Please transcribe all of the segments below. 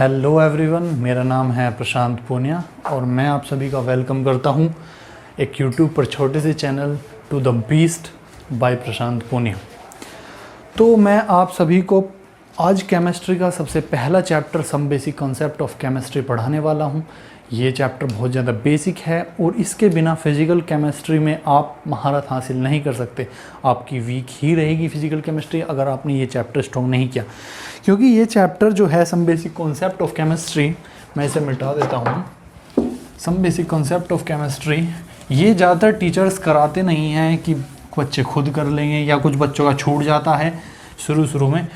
Hello everyone, मेरा नाम है प्रशांत पूनिया और मैं आप सभी का वेलकम करता हूं एक यूट्यूब पर छोटे से channel to the beast by Prashant Poonia. तो मैं आप सभी को आज केमिस्ट्री का सबसे पहला chapter some basic concept of chemistry पढ़ाने वाला हूं। ये चैप्टर बहुत ज़्यादा बेसिक है और इसके बिना फिज़िकल केमिस्ट्री में आप महारत हासिल नहीं कर सकते। आपकी वीक ही रहेगी फिज़िकल केमिस्ट्री अगर आपने ये चैप्टर स्ट्रॉन्ग नहीं किया, क्योंकि ये चैप्टर जो है some basic concept of chemistry, मैं इसे मिटा देता हूँ। Some basic concept of chemistry ये ज़्यादातर टीचर्स कराते नहीं हैं कि बच्चे खुद कर लेंगे या कुछ बच्चों का छूट जाता है शुरू में।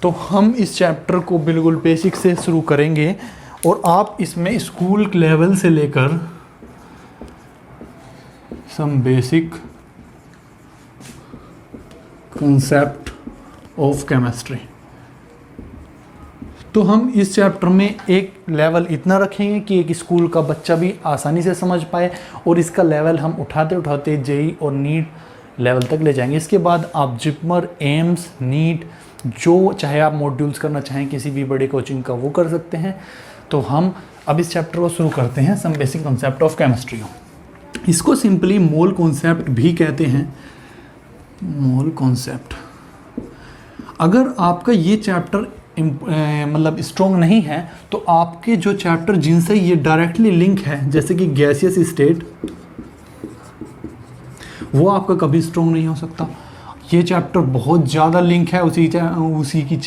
तो हम इस चैप्टर को बिल्कुल बेसिक से शुरू करेंगे और आप इसमें स्कूल लेवल से लेकर some basic concept of chemistry, तो हम इस चैप्टर में एक लेवल इतना रखेंगे कि एक स्कूल का बच्चा भी आसानी से समझ पाए और इसका लेवल हम उठाते उठाते जेई और नीट लेवल तक ले जाएंगे। इसके बाद आप जिपमर, एम्स, नीट, जो चाहे आप मॉड्यूल्स करना चाहें किसी भी बड़े कोचिंग का वो कर सकते हैं। तो हम अब इस चैप्टर को शुरू करते हैं, some basic concept of chemistry. इसको सिंपली मोल कॉन्सेप्ट भी कहते हैं, मोल कॉन्सेप्ट। अगर आपका ये चैप्टर मतलब स्ट्रॉन्ग नहीं है तो आपके जो चैप्टर जिनसे ये डायरेक्टली लिंक है, जैसे कि गैसियस स्टेट, वो आपका कभी स्ट्रॉन्ग नहीं हो सकता। ये चैप्टर बहुत ज़्यादा लिंक है उसी की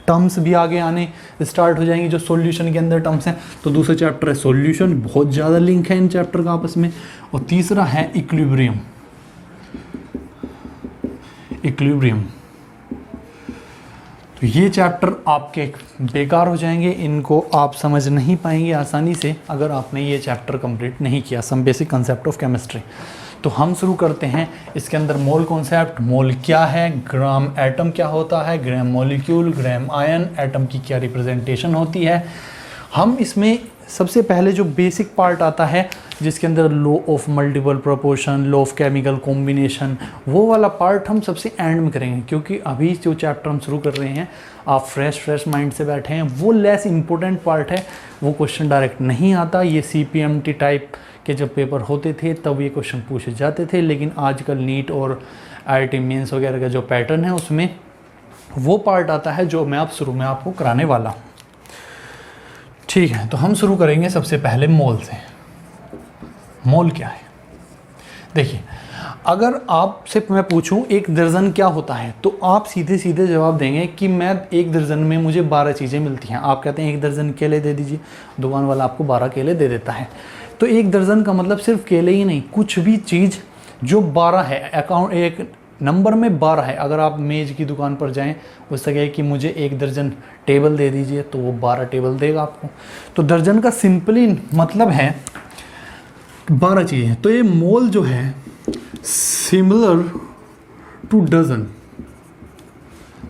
टर्म्स भी आगे आने स्टार्ट हो जाएंगी जो सॉल्यूशन के अंदर टर्म्स हैं। तो दूसरा चैप्टर है सॉल्यूशन, बहुत ज़्यादा लिंक है इन चैप्टर का आपस में। और तीसरा है इक्विलिब्रियम। तो ये चैप्टर आपके बेकार हो जाएंगे, इनको आप समझ नहीं पाएंगे आसानी से अगर आपने ये चैप्टर कंप्लीट नहीं किया, some basic concept of chemistry. तो हम शुरू करते हैं। इसके अंदर मोल कॉन्सेप्ट, मोल क्या है, ग्राम एटम क्या होता है, ग्राम मॉलिक्यूल, ग्राम आयन, एटम की क्या रिप्रेजेंटेशन होती है। हम इसमें सबसे पहले जो बेसिक पार्ट आता है जिसके अंदर law of multiple proportion, law of chemical combination, वो वाला पार्ट हम सबसे एंड में करेंगे, क्योंकि अभी जो चैप्टर हम शुरू कर रहे हैं आप फ्रेश माइंड से बैठे हैं, वो लेस इंपॉर्टेंट पार्ट है, वो क्वेश्चन डायरेक्ट नहीं आता। ये CPMT टाइप के जब पेपर होते थे तब ये क्वेश्चन पूछे जाते थे, लेकिन आजकल नीट और IIT मेंस वगैरह का जो पैटर्न है उसमें वो पार्ट आता है जो मैं आप शुरू में आपको कराने वाला हूँ। ठीक है, तो हम शुरू करेंगे सबसे पहले मोल से। मोल क्या है? देखिए, अगर आपसे मैं पूछूं एक दर्जन क्या होता है तो आप सीधे सीधे जवाब देंगे कि मैं एक दर्जन में मुझे 12 चीज़ें मिलती हैं। आप कहते हैं एक दर्जन केले दे दीजिए, दुकान वाला आपको 12 केले दे देता है। तो एक दर्जन का मतलब सिर्फ केले ही नहीं, कुछ भी चीज़ जो 12 है, अकाउंट एक नंबर में 12 है। अगर आप मेज़ की दुकान पर जाएं, उससे कहे कि मुझे एक दर्जन टेबल दे दीजिए तो वो 12 टेबल देगा आपको। तो दर्जन का सिंपली मतलब है 12 चीज़ें। तो ये मोल जो है सिमिलर टू डजन,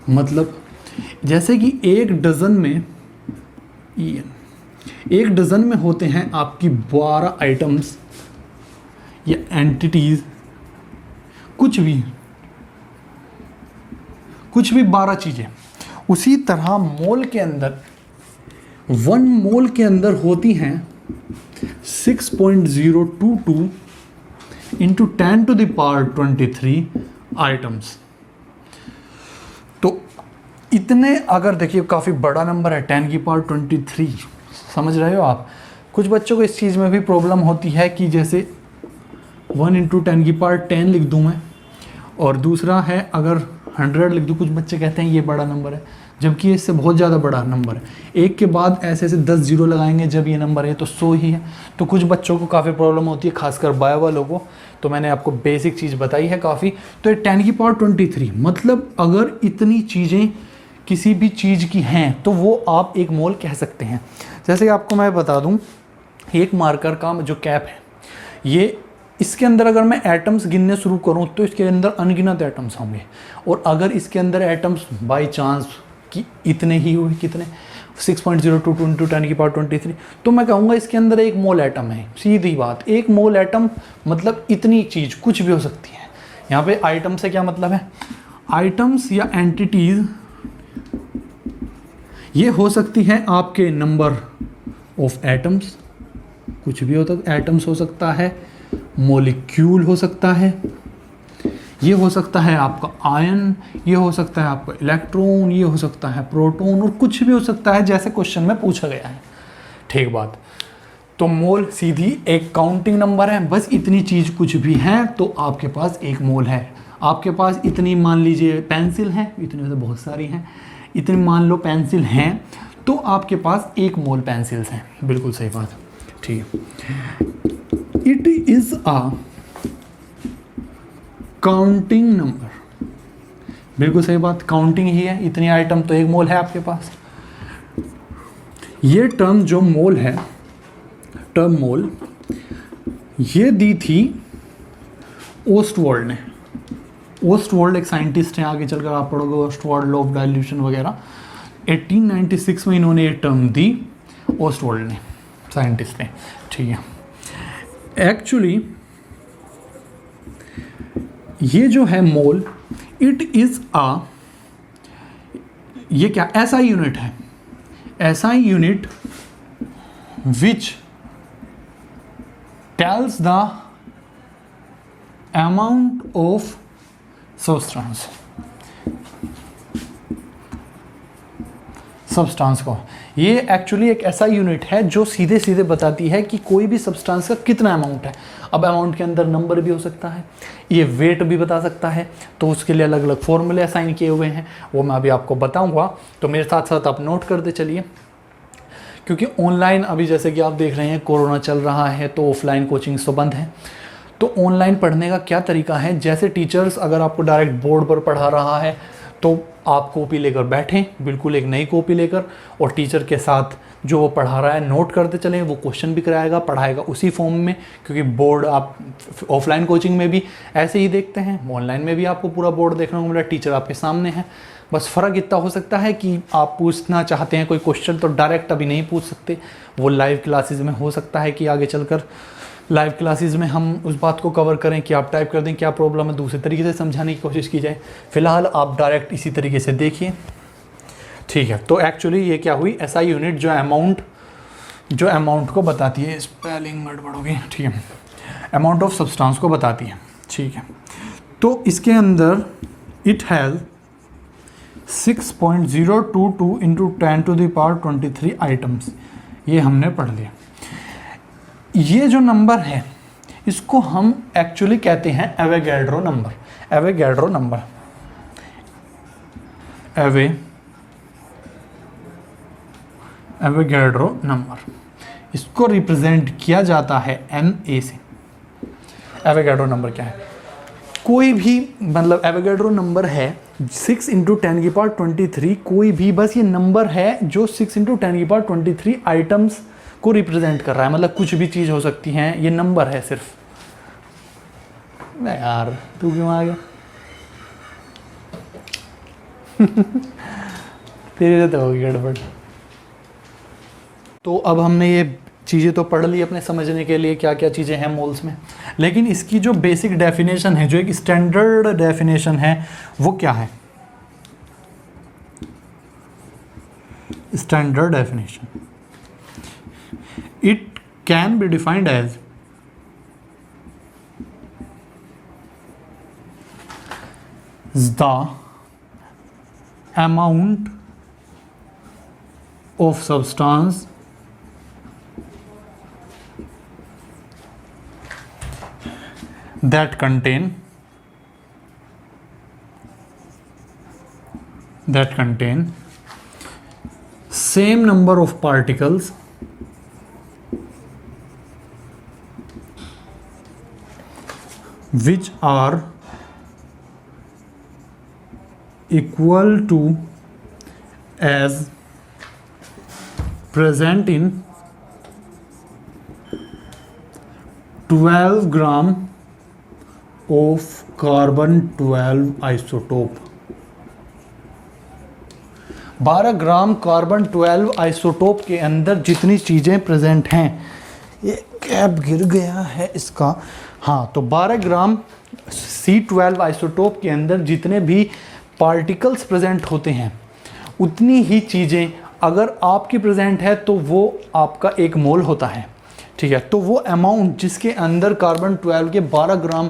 मतलब जैसे कि एक डजन में होते हैं आपकी 12 आइटम्स या एंटिटीज, कुछ भी 12 चीज़ें। उसी तरह मोल के अंदर 1 मोल के अंदर होती हैं 6.022 इंटू 10⁻23 आइटम्स। तो इतने, अगर देखिए काफ़ी बड़ा नंबर है 10⁻23, समझ रहे हो आप। कुछ बच्चों को इस चीज़ में भी प्रॉब्लम होती है कि जैसे 1 इंटू 10⁻10 लिख दूँ मैं, और दूसरा है अगर 100 लिख दूँ। कुछ बच्चे कहते हैं ये बड़ा नंबर है, जबकि इससे बहुत ज़्यादा बड़ा नंबर है। एक के बाद ऐसे 10 जीरो लगाएंगे, जब ये नंबर है तो 100 ही है। तो कुछ बच्चों को काफ़ी प्रॉब्लम होती है, खासकर बायो वालों को। तो मैंने आपको बेसिक चीज़ बताई है काफ़ी। तो ये 10⁻23 मतलब अगर इतनी चीज़ें किसी भी चीज़ की हैं तो वो आप एक मोल कह सकते हैं। जैसे कि आपको मैं बता दूँ, एक मार्कर का जो कैप है, ये इसके अंदर अगर मैं एटम्स गिनने शुरू करूं तो इसके अंदर अनगिनत एटम्स होंगे। और अगर इसके अंदर एटम्स बाय चांस कि इतने ही हुए, कितने 6.022 इंटू 10⁻23, तो मैं कहूँगा इसके अंदर एक मोल एटम है। सीधी बात, एक मोल एटम मतलब इतनी चीज़ कुछ भी हो सकती है। यहाँ पे आइटम से क्या मतलब है? आइटम्स या एंटिटीज़ ये हो सकती है आपके नंबर ऑफ एटम्स, कुछ भी होता है, एटम्स हो सकता है, मॉलिक्यूल हो सकता है, ये हो सकता है आपका आयन, ये हो सकता है आपका इलेक्ट्रॉन, ये हो सकता है प्रोटॉन, और कुछ भी हो सकता है जैसे क्वेश्चन में पूछा गया है। ठीक बात। तो मोल सीधी एक काउंटिंग नंबर है, बस इतनी चीज़ कुछ भी है तो आपके पास एक मोल है। आपके पास इतनी मान लीजिए पेंसिल है, इतनी तो बहुत सारी हैं, इतनी मान लो पेंसिल हैं तो आपके पास एक मोल पेंसिल्स हैं। बिल्कुल सही बात। ठीक है। It is a counting number, बिल्कुल सही बात, काउंटिंग ही है, इतनी आइटम तो एक मोल है आपके पास। ये टर्म जो मोल है, टर्म मोल, ये दी थी ओस्टवर्ल्ड ने। ओस्टवर्ल्ड एक साइंटिस्ट हैं, आगे चलकर आप पढ़ोगे ओस्टवर्ल्ड, लॉ ऑफ डाइल्यूशन वगैरह। 1896 में इन्होंने ये टर्म दी, ओस्टवर्ल्ड ने, साइंटिस्ट ने। ठीक है। एक्चुअली ये जो है मोल, इट इज़ अ, ये क्या ऐसा यूनिट है, ऐसा unit which tells the amount of substance को। ये एक्चुअली एक ऐसा यूनिट है जो सीधे सीधे बताती है कि कोई भी सब्सटेंस का कितना अमाउंट है। अब अमाउंट के अंदर नंबर भी हो सकता है, ये वेट भी बता सकता है, तो उसके लिए अलग अलग फॉर्मूले असाइन किए हुए हैं, वो मैं अभी आपको बताऊंगा। तो मेरे साथ साथ आप नोट करते चलिए, क्योंकि ऑनलाइन अभी जैसे कि आप देख रहे हैं कोरोना चल रहा है तो ऑफलाइन कोचिंग्स तो बंद हैं। तो ऑनलाइन पढ़ने का क्या तरीका है, जैसे टीचर्स अगर आपको डायरेक्ट बोर्ड पर पढ़ा रहा है तो आप कॉपी लेकर बैठें, बिल्कुल एक नई कॉपी लेकर, और टीचर के साथ जो वो पढ़ा रहा है नोट करते चलें। वो क्वेश्चन भी कराएगा, पढ़ाएगा उसी फॉर्म में, क्योंकि बोर्ड आप ऑफलाइन कोचिंग में भी ऐसे ही देखते हैं, ऑनलाइन में भी आपको पूरा बोर्ड देखने को मिला, टीचर आपके सामने है। बस फ़र्क इतना हो सकता है कि आप पूछना चाहते हैं कोई क्वेश्चन तो डायरेक्ट अभी नहीं पूछ सकते, वो लाइव क्लासेस में हो सकता है कि आगे चलकर लाइव क्लासेस में हम उस बात को कवर करें कि आप टाइप कर दें क्या प्रॉब्लम है, दूसरे तरीके से समझाने की कोशिश की जाए। फ़िलहाल आप डायरेक्ट इसी तरीके से देखिए। ठीक है। तो एक्चुअली ये क्या हुई, ऐसा यूनिट जो अमाउंट को बताती है, स्पेलिंग गड़बड़ हो गई, ठीक है, अमाउंट ऑफ सब्सटेंस को बताती है। ठीक है। तो इसके अंदर इट हैज़ 6.022 × 10⁻23 आइटम्स, ये हमने पढ़ लिया। ये जो नंबर है इसको हम एक्चुअली कहते हैं Avogadro number. Avogadro number, Avogadro number, इसको रिप्रेजेंट किया जाता है Na से। एवोगैड्रो नंबर क्या है, कोई भी, मतलब एवोगैड्रो नंबर है 6 × 10⁻23, कोई भी, बस ये नंबर है जो 6 × 10⁻23 आइटम्स को रिप्रेजेंट कर रहा है। मतलब कुछ भी चीज़ हो सकती है, ये नंबर है सिर्फ। यार तू क्यों आ गया तेरे तो होगी गड़बड़। तो अब हमने ये चीज़ें तो पढ़ ली अपने समझने के लिए क्या क्या चीज़ें हैं मोल्स में, लेकिन इसकी जो बेसिक डेफिनेशन है, जो एक स्टैंडर्ड डेफिनेशन है, वो क्या है? Standard definition, it can be defined as the amount of substance that contain same number of particles which are equal to as present in 12 gram of carbon 12 isotope। 12 gram carbon 12 isotope के अंदर जितनी चीज़ें present हैं, ये cap गिर गया है इसका, हाँ, तो 12 ग्राम C12 आइसोटोप के अंदर जितने भी पार्टिकल्स प्रेजेंट होते हैं, उतनी ही चीज़ें अगर आपकी प्रेजेंट है तो वो आपका 1 मोल होता है, ठीक है। तो वो अमाउंट जिसके अंदर कार्बन 12 के 12 ग्राम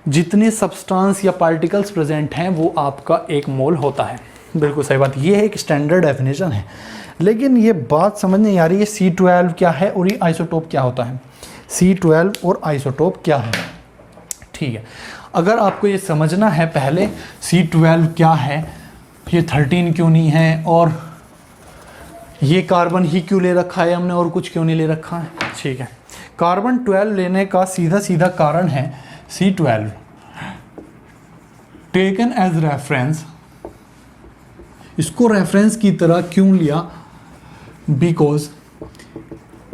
जितने सब्सटेंस या पार्टिकल्स प्रेजेंट हैं वो आपका 1 मोल होता है। बिल्कुल सही बात, ये एक स्टैंडर्ड डेफिनेशन है, लेकिन ये बात समझ नहीं आ रही है C12 क्या है और ये आइसोटोप क्या होता है। C12 और आइसोटोप क्या है, ठीक है। अगर आपको ये समझना है पहले C12 क्या है, ये 13 क्यों नहीं है और ये कार्बन ही क्यों ले रखा है हमने और कुछ क्यों नहीं ले रखा है, ठीक है। कार्बन 12 लेने का सीधा सीधा कारण है C12 टेकन एज रेफरेंस, इसको रेफरेंस की तरह क्यों लिया, बिकॉज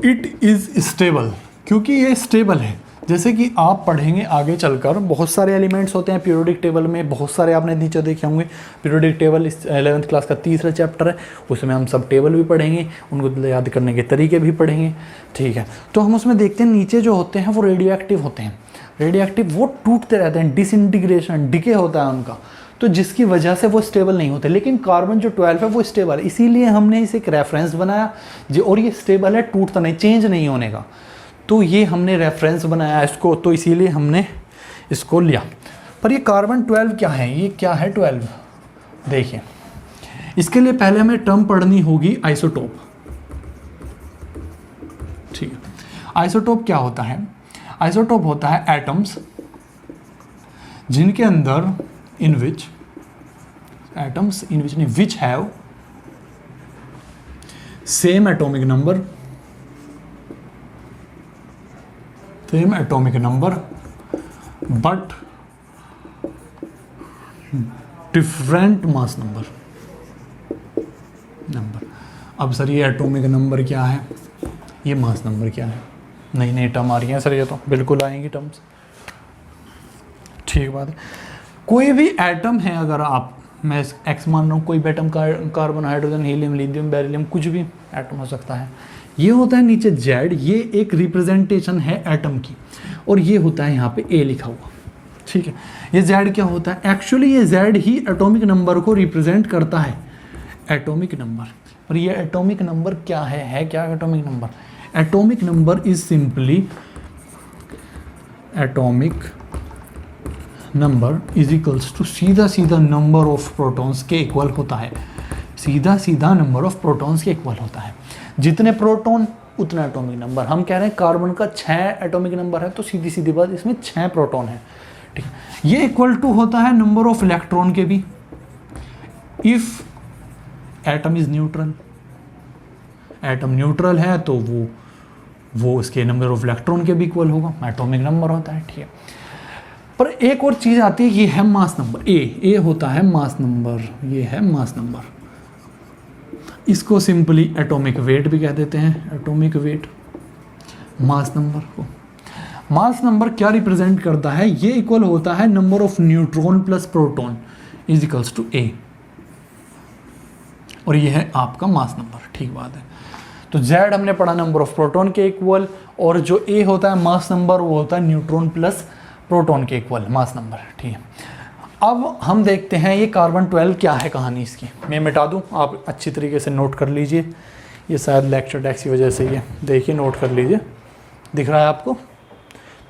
इट इज स्टेबल, क्योंकि ये स्टेबल है। जैसे कि आप पढ़ेंगे आगे चलकर, बहुत सारे एलिमेंट्स होते हैं पीरियोडिक टेबल में, बहुत सारे आपने नीचे देखे होंगे। पीरियोडिक टेबल 11th क्लास का तीसरा चैप्टर है, उसमें हम सब टेबल भी पढ़ेंगे, उनको याद करने के तरीके भी पढ़ेंगे, ठीक है। तो हम उसमें देखते हैं नीचे जो होते हैं वो रेडियो एक्टिव होते हैं। रेडियो एक्टिव वो टूटते रहते हैं, डिसइंटीग्रेशन डिके होता है उनका, तो जिसकी वजह से वो स्टेबल नहीं होते। लेकिन कार्बन जो 12 है वो स्टेबल है, इसीलिए हमने इसे एक रेफरेंस बनाया जो, और ये स्टेबल है, टूटता नहीं, चेंज नहीं होने का। तो ये हमने रेफरेंस बनाया इसको, तो इसीलिए हमने इसको लिया। पर ये कार्बन 12 क्या है, ये क्या है 12, देखिए इसके लिए पहले हमें टर्म पढ़नी होगी आइसोटोप, ठीक है। आइसोटोप क्या होता है, आइसोटोप होता है एटम्स जिनके अंदर in which atoms in which which have same atomic number, same atomic number but different mass number. अब सर ये एटॉमिक नंबर क्या है, ये मास नंबर क्या है, नई नई टर्म आ रही हैं सर, ये तो बिल्कुल आएंगी टर्म्स, ठीक बात है। कोई भी एटम है, अगर आप, मैं एक्स मान रहा हूँ, कोई भी atom, carbon, hydrogen, helium, lithium, beryllium, कुछ भी एटम हो सकता है। ये होता है नीचे जेड, ये एक रिप्रेजेंटेशन है एटम की, और ये होता है यहाँ पे ए लिखा हुआ, ठीक है। ये जेड क्या होता है, एक्चुअली ये जेड ही एटॉमिक नंबर को रिप्रेजेंट करता है, एटॉमिक नंबर। और ये एटॉमिक नंबर क्या है क्या atomic number, atomic number is simply atomic number is equals to सीधा सीधा नंबर ऑफ प्रोटॉन्स के इक्वल होता है, सीधा सीधा नंबर ऑफ प्रोटॉन्स के इक्वल होता है। जितने प्रोटॉन उतना एटॉमिक नंबर। हम कह रहे हैं कार्बन का 6 एटॉमिक नंबर है, तो सीधी सीधी बात इसमें 6 प्रोटॉन है, ठीक है। ये इक्वल टू होता है नंबर ऑफ इलेक्ट्रॉन के भी, if atom is neutral, atom neutral है तो वो उसके नंबर ऑफ इलेक्ट्रॉन के भी इक्वल होगा, एटॉमिक नंबर होता है, ठीक है। पर एक और चीज़ आती है, ये है मास नंबर, ए होता है मास नंबर, ये है मास नंबर। इसको सिंपली एटॉमिक वेट भी कह देते हैं, एटॉमिक वेट, मास नंबर को। मास नंबर क्या रिप्रेजेंट करता है, ये इक्वल होता है number of neutron plus proton is equals to A, और ये है आपका मास नंबर, ठीक बात है। तो Z हमने पढ़ा नंबर ऑफ प्रोटॉन के इक्वल, और जो A होता है मास नंबर वो होता है न्यूट्रॉन प्लस प्रोटॉन के इक्वल मास नंबर, ठीक है। अब हम देखते हैं ये कार्बन 12 क्या है कहानी इसकी, मैं मिटा दूं, आप अच्छी तरीके से नोट कर लीजिए, ये शायद लेक्चर टेक्स्ट की वजह से ये देखिए, नोट कर लीजिए, दिख रहा है आपको,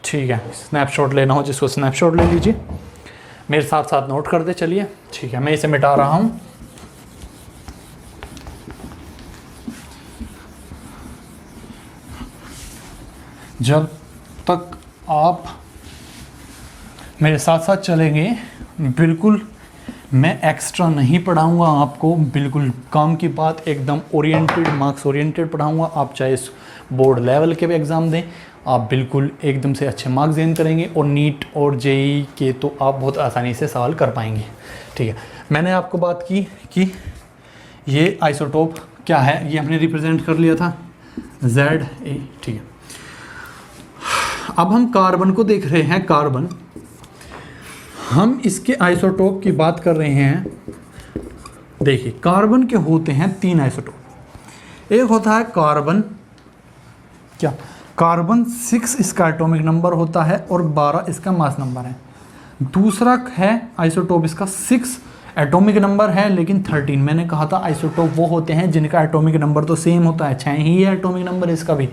ठीक है। स्नैपशॉट लेना हो जिसको स्नैपशॉट ले लीजिए, मेरे साथ साथ नोट कर दे, चलिए ठीक है। मैं इसे मिटा रहा हूँ, जब तक आप मेरे साथ साथ चलेंगे बिल्कुल मैं एक्स्ट्रा नहीं पढ़ाऊंगा आपको, बिल्कुल काम की बात, एकदम ओरिएंटेड, मार्क्स ओरिएंटेड पढ़ाऊंगा। आप चाहे बोर्ड लेवल के भी एग्ज़ाम दें, आप बिल्कुल एकदम से अच्छे मार्क्स गेन करेंगे, और नीट और जेई के तो आप बहुत आसानी से सवाल कर पाएंगे, ठीक है। मैंने आपको बात की कि ये आइसोटोप क्या है, ये हमने रिप्रेजेंट कर लिया था ZA, ठीक है। अब हम कार्बन को देख रहे हैं, कार्बन, हम इसके आइसोटोप की बात कर रहे हैं। देखिए कार्बन के होते हैं 3 आइसोटोप, एक होता है कार्बन, क्या कार्बन 6 इसका एटॉमिक नंबर होता है और 12 इसका मास नंबर है। दूसरा है आइसोटोप इसका 6 एटॉमिक नंबर है लेकिन 13। मैंने कहा था आइसोटोप वो होते हैं जिनका एटॉमिक नंबर तो सेम होता है, 6 ही है एटॉमिक नंबर इसका भी,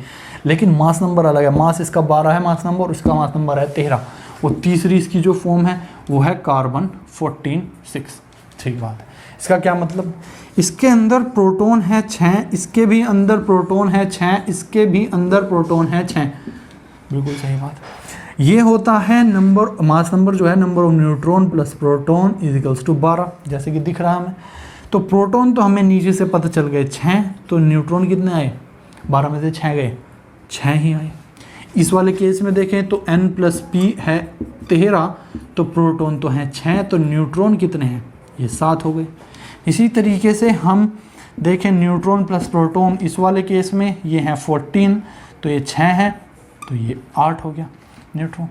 लेकिन मास नंबर अलग है। मास इसका 12 है मास नंबर, उसका मास नंबर है 13। वो तीसरी इसकी जो फॉर्म है वो है कार्बन 14 6। ठीक बात है। इसका क्या मतलब, इसके अंदर प्रोटॉन है 6, इसके भी अंदर प्रोटॉन है 6, इसके भी अंदर प्रोटॉन है 6। बिल्कुल सही बात। ये होता है नंबर, मास नंबर जो है number of neutron plus proton equals to 12, जैसे कि दिख रहा है हमें। तो प्रोटॉन तो हमें नीचे से पता चल गए 6, तो न्यूट्रॉन कितने आए, 12 में से 6 गए, 6 ही आए। इस वाले केस में देखें तो n प्लस पी है 13, तो प्रोटॉन तो हैं 6, तो न्यूट्रॉन कितने हैं, ये 7 हो गए। इसी तरीके से हम देखें न्यूट्रॉन प्लस प्रोटॉन, इस वाले केस में ये हैं 14, तो ये 6 है, तो ये 8 हो गया न्यूट्रॉन।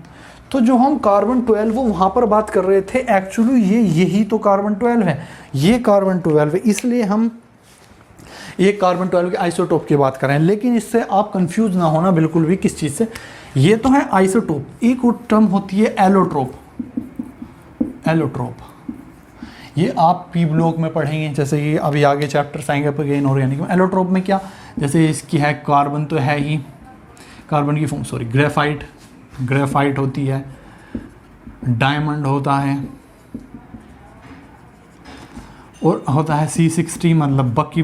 तो जो हम कार्बन 12 वो वहाँ पर बात कर रहे थे, एक्चुअली यही तो कार्बन 12 है, ये कार्बन 12 है, इसलिए हम ये कार्बन 12 के आइसोटोप की बात कर रहे हैं। लेकिन इससे आप कंफ्यूज ना होना बिल्कुल भी किस चीज़ से, ये तो है आइसोटोप, एक और टर्म होती है एलोट्रोप। एलोट्रोप ये आप पी ब्लॉक में पढ़ेंगे, जैसे कि अभी आगे चैप्टर्स आएंगे आपके इनऑर्गेनिक में। एलोट्रोप में क्या, जैसे इसकी है कार्बन तो है ही, कार्बन की फॉर्म सॉरी ग्रेफाइट होती है, डायमंड होता है, और होता है C60 मतलब बकी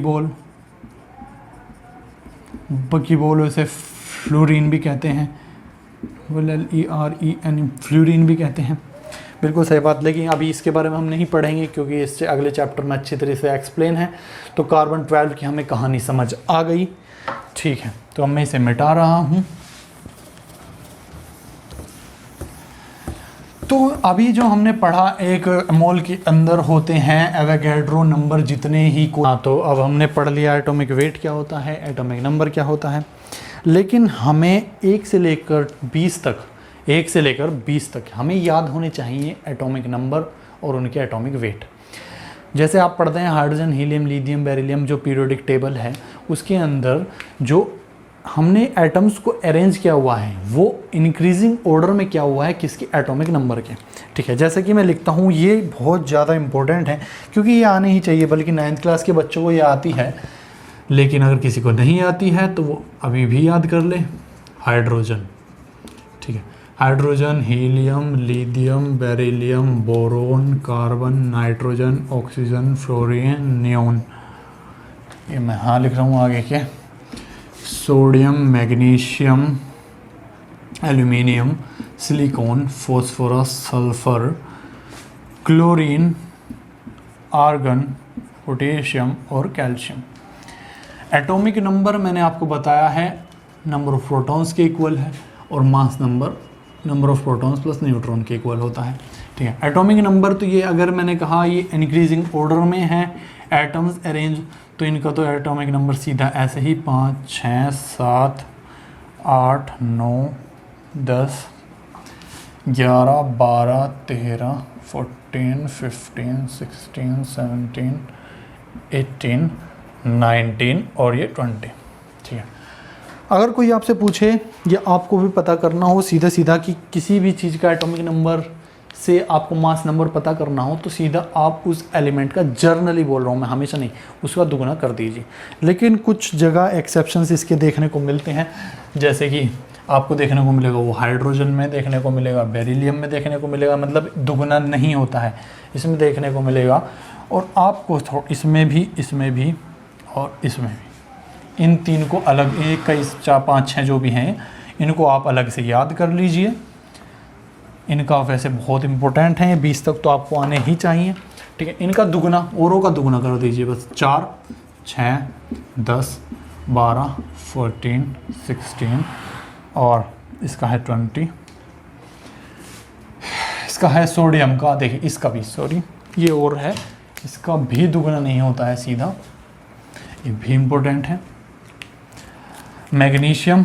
बॉल उसे फ्लोरीन भी कहते हैं, LEREN फ्लोरीन भी कहते हैं। बिल्कुल सही बात। लेकिन अभी इसके बारे में हम नहीं पढ़ेंगे क्योंकि इससे अगले चैप्टर में अच्छी तरह से एक्सप्लेन है। तो कार्बन 12 की हमें कहानी समझ आ गई, ठीक है। तो अब मैं इसे मिटा रहा हूँ। तो अभी जो हमने पढ़ा, एक मोल के अंदर होते हैं एवोगैड्रो नंबर जितने ही तो अब हमने पढ़ लिया एटॉमिक वेट क्या होता है, एटॉमिक नंबर क्या होता है। लेकिन हमें 1 से लेकर 20 तक हमें याद होने चाहिए एटॉमिक नंबर और उनके एटॉमिक वेट। जैसे आप पढ़ते हैं हाइड्रोजन, हीलियम, लिथियम, बेरिलियम, जो पीरियोडिक टेबल है उसके अंदर जो हमने एटम्स को अरेंज किया हुआ है वो इंक्रीजिंग ऑर्डर में क्या हुआ है, किसके एटॉमिक नंबर के, ठीक है। जैसे कि मैं लिखता हूँ, ये बहुत ज़्यादा इंपॉर्टेंट है क्योंकि ये आने ही चाहिए, बल्कि 9th क्लास के बच्चों को ये आती है। लेकिन अगर किसी को नहीं आती है तो वो अभी भी याद कर ले। हाइड्रोजन, ठीक है, hydrogen, helium, lithium, beryllium, boron, carbon, nitrogen, oxygen, fluorine, neon. ये मैं हाँ लिख रहा हूँ आगे के, sodium, magnesium, aluminium, silicon, phosphorus, sulphur, chlorine, argon, potassium और कैल्शियम। एटॉमिक नंबर मैंने आपको बताया है नंबर ऑफ प्रोटॉन्स के इक्वल है, और mass number of protons plus neutron के इक्वल होता है, ठीक है। एटॉमिक नंबर तो ये अगर मैंने कहा ये इंक्रीजिंग ऑर्डर में है एटम्स अरेंज, तो इनका तो एटॉमिक नंबर सीधा ऐसे ही 5, 6, 7, 8, 9, 10, 11, 12, 13, 14, 15, 16, 17, 18, 19 और ये 20, ठीक है। अगर कोई आपसे पूछे या आपको भी पता करना हो सीधा कि किसी भी चीज़ का एटॉमिक नंबर से आपको मास नंबर पता करना हो, तो सीधा आप उस एलिमेंट का जर्नली बोल रहा हूँ मैं, हमेशा नहीं, उसका दुगना कर दीजिए। लेकिन कुछ जगह एक्सेप्शंस इसके देखने को मिलते हैं, जैसे कि आपको देखने को मिलेगा वो हाइड्रोजन में देखने को मिलेगा, बेरिलियम में देखने को मिलेगा, मतलब दुगना नहीं होता है, इसमें देखने को मिलेगा। और आपको इसमें भी और इसमें भी, इन तीन को अलग, 1 का 4, 5, 6 जो भी हैं इनको आप अलग से याद कर लीजिए। इनका वैसे बहुत इंपॉर्टेंट है, 20 तक तो आपको आने ही चाहिए, ठीक है। इनका दुगना, औरों का दुगना कर दीजिए बस, 4, 6, 10, 12, 14, 16 और इसका है 20। इसका है सोडियम का, देखिए इसका भी, सॉरी ये और है, इसका भी दुगना नहीं होता है सीधा, ये भी इम्पोर्टेंट है। मैग्नीशियम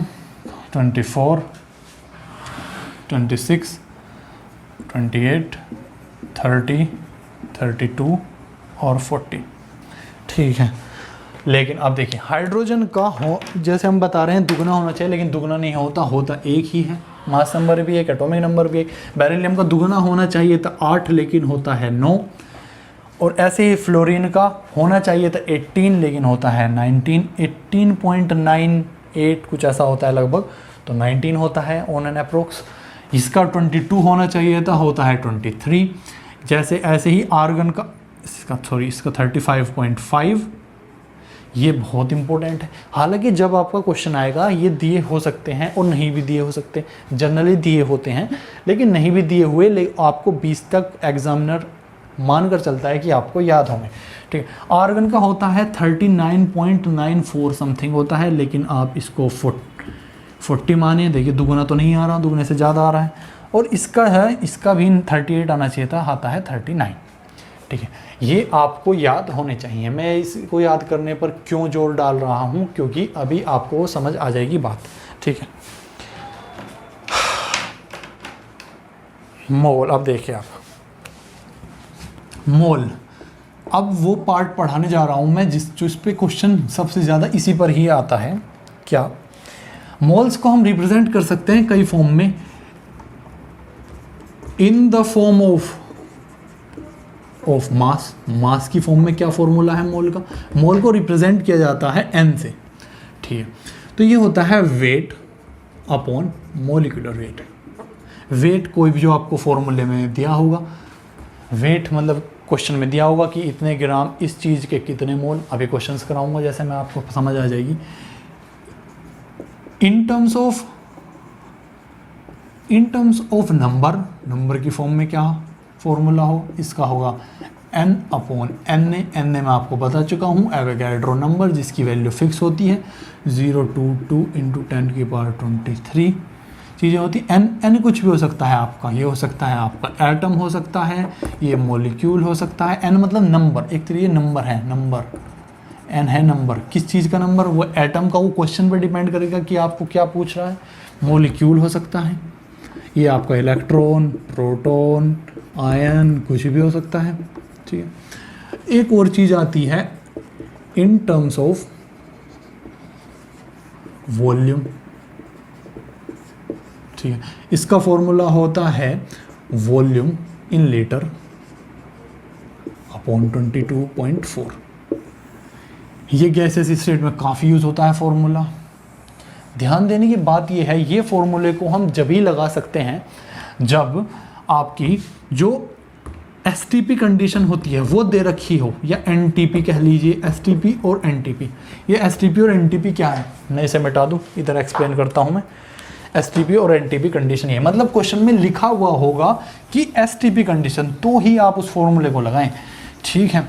24, 26, 28, 30, 32 और 40, ठीक है। लेकिन अब देखिए हाइड्रोजन का हो, जैसे हम बता रहे हैं दुगना होना चाहिए, लेकिन दुगना नहीं होता एक ही है, मास नंबर भी एक, एटॉमिक नंबर भी एक। बेरिलियम का दुगना होना चाहिए था 8, लेकिन होता है 9। और ऐसे ही फ्लोरीन का होना चाहिए था 18 लेकिन होता है 19, 18.98 कुछ ऐसा होता है लगभग, तो 19 होता है ऑन एन अप्रोक्स। इसका 22 होना चाहिए था, होता है 23। जैसे ऐसे ही आर्गन का इसका 35.5, ये बहुत इंपॉर्टेंट है। हालांकि जब आपका क्वेश्चन आएगा ये दिए हो सकते हैं और नहीं भी दिए हो सकते, जनरली दिए होते हैं लेकिन नहीं भी दिए हुए, लेकिन आपको 20 तक एग्जामिनर मानकर चलता है कि आपको याद होंगे। ठीक है, आर्गन का होता है 39.94 समथिंग होता है, लेकिन आप इसको 40 मानिए। देखिए दुगुना तो नहीं आ रहा, दुगने से ज़्यादा आ रहा है। और इसका है, इसका भी 38 आना चाहिए था, आता है 39। ठीक है, ये आपको याद होने चाहिए। मैं इसको याद करने पर क्यों जोर डाल रहा हूँ, क्योंकि अभी आपको समझ आ जाएगी बात। ठीक है, मोल, अब देखिए आप मोल, अब वो पार्ट पढ़ाने जा रहा हूँ मैं जिस पे क्वेश्चन सबसे ज़्यादा इसी पर ही आता है। क्या मोल्स को हम रिप्रेजेंट कर सकते हैं कई फॉर्म में, in the form of mass की फॉर्म में क्या फॉर्मूला है मोल का, मोल को रिप्रेजेंट किया जाता है n से। ठीक है, तो ये होता है weight upon molecular weight. Weight कोई भी जो आपको फॉर्मूले में दिया होगा, वेट मतलब क्वेश्चन में दिया होगा कि इतने ग्राम इस चीज़ के कितने मोल, अभी क्वेश्चंस कराऊंगा जैसे मैं आपको समझ आ जाएगी। इन टर्म्स ऑफ नंबर की फॉर्म में क्या फॉर्मूला हो, इसका होगा n अपॉन n मैं आपको बता चुका हूँ, एवोगैड्रो नंबर जिसकी वैल्यू फिक्स होती है 022 × 10⁻23 चीज़ें होती। n कुछ भी हो सकता है आपका, ये हो सकता है आपका एटम हो सकता है, ये मॉलिक्यूल हो सकता है। n मतलब नंबर, एक तरीके नंबर है, नंबर n है नंबर, किस चीज़ का नंबर, वो एटम का, वो क्वेश्चन पर डिपेंड करेगा कि आपको क्या पूछ रहा है। मॉलिक्यूल हो सकता है, ये आपका इलेक्ट्रॉन, प्रोटॉन, आयन, कुछ भी हो सकता है। ठीक है, एक और चीज़ आती है इन टर्म्स ऑफ वॉल्यूम। ठीक है, इसका फॉर्मूला होता है वॉल्यूम इन लीटर अपॉन 22.4। ये गैसेस स्टेट में काफ़ी यूज़ होता है फॉर्मूला। ध्यान देने की बात ये है, ये फॉर्मूले को हम जब ही लगा सकते हैं जब आपकी जो एसटीपी कंडीशन होती है वो दे रखी हो, या एनटीपी कह लीजिए, एसटीपी और एनटीपी। ये एसटीपी और एनटीपी क्या है, मैं इसे मिटा दूं, इधर एक्सप्लेन करता हूं मैं। एसटीपी और एनटीपी कंडीशन ये मतलब क्वेश्चन में लिखा हुआ होगा कि एसटीपी कंडीशन, तो ही आप उस फॉर्मूले को लगाएं। ठीक है,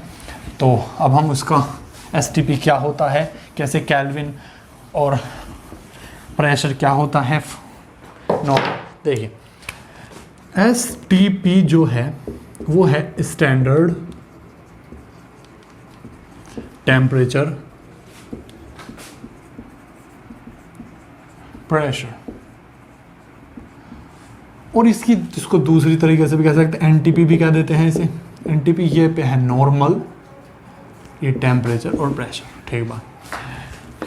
तो अब हम उसका एसटीपी क्या होता है, कैसे केल्विन और प्रेशर क्या होता है, देखिए एसटीपी जो है वो है स्टैंडर्ड टेम्परेचर प्रेशर, और इसकी इसको दूसरी तरीके से भी कह सकते हैं, एनटीपी भी कह देते हैं इसे। एनटीपी ये पे है नॉर्मल, ये टेम्परेचर और प्रेशर। ठीक बात,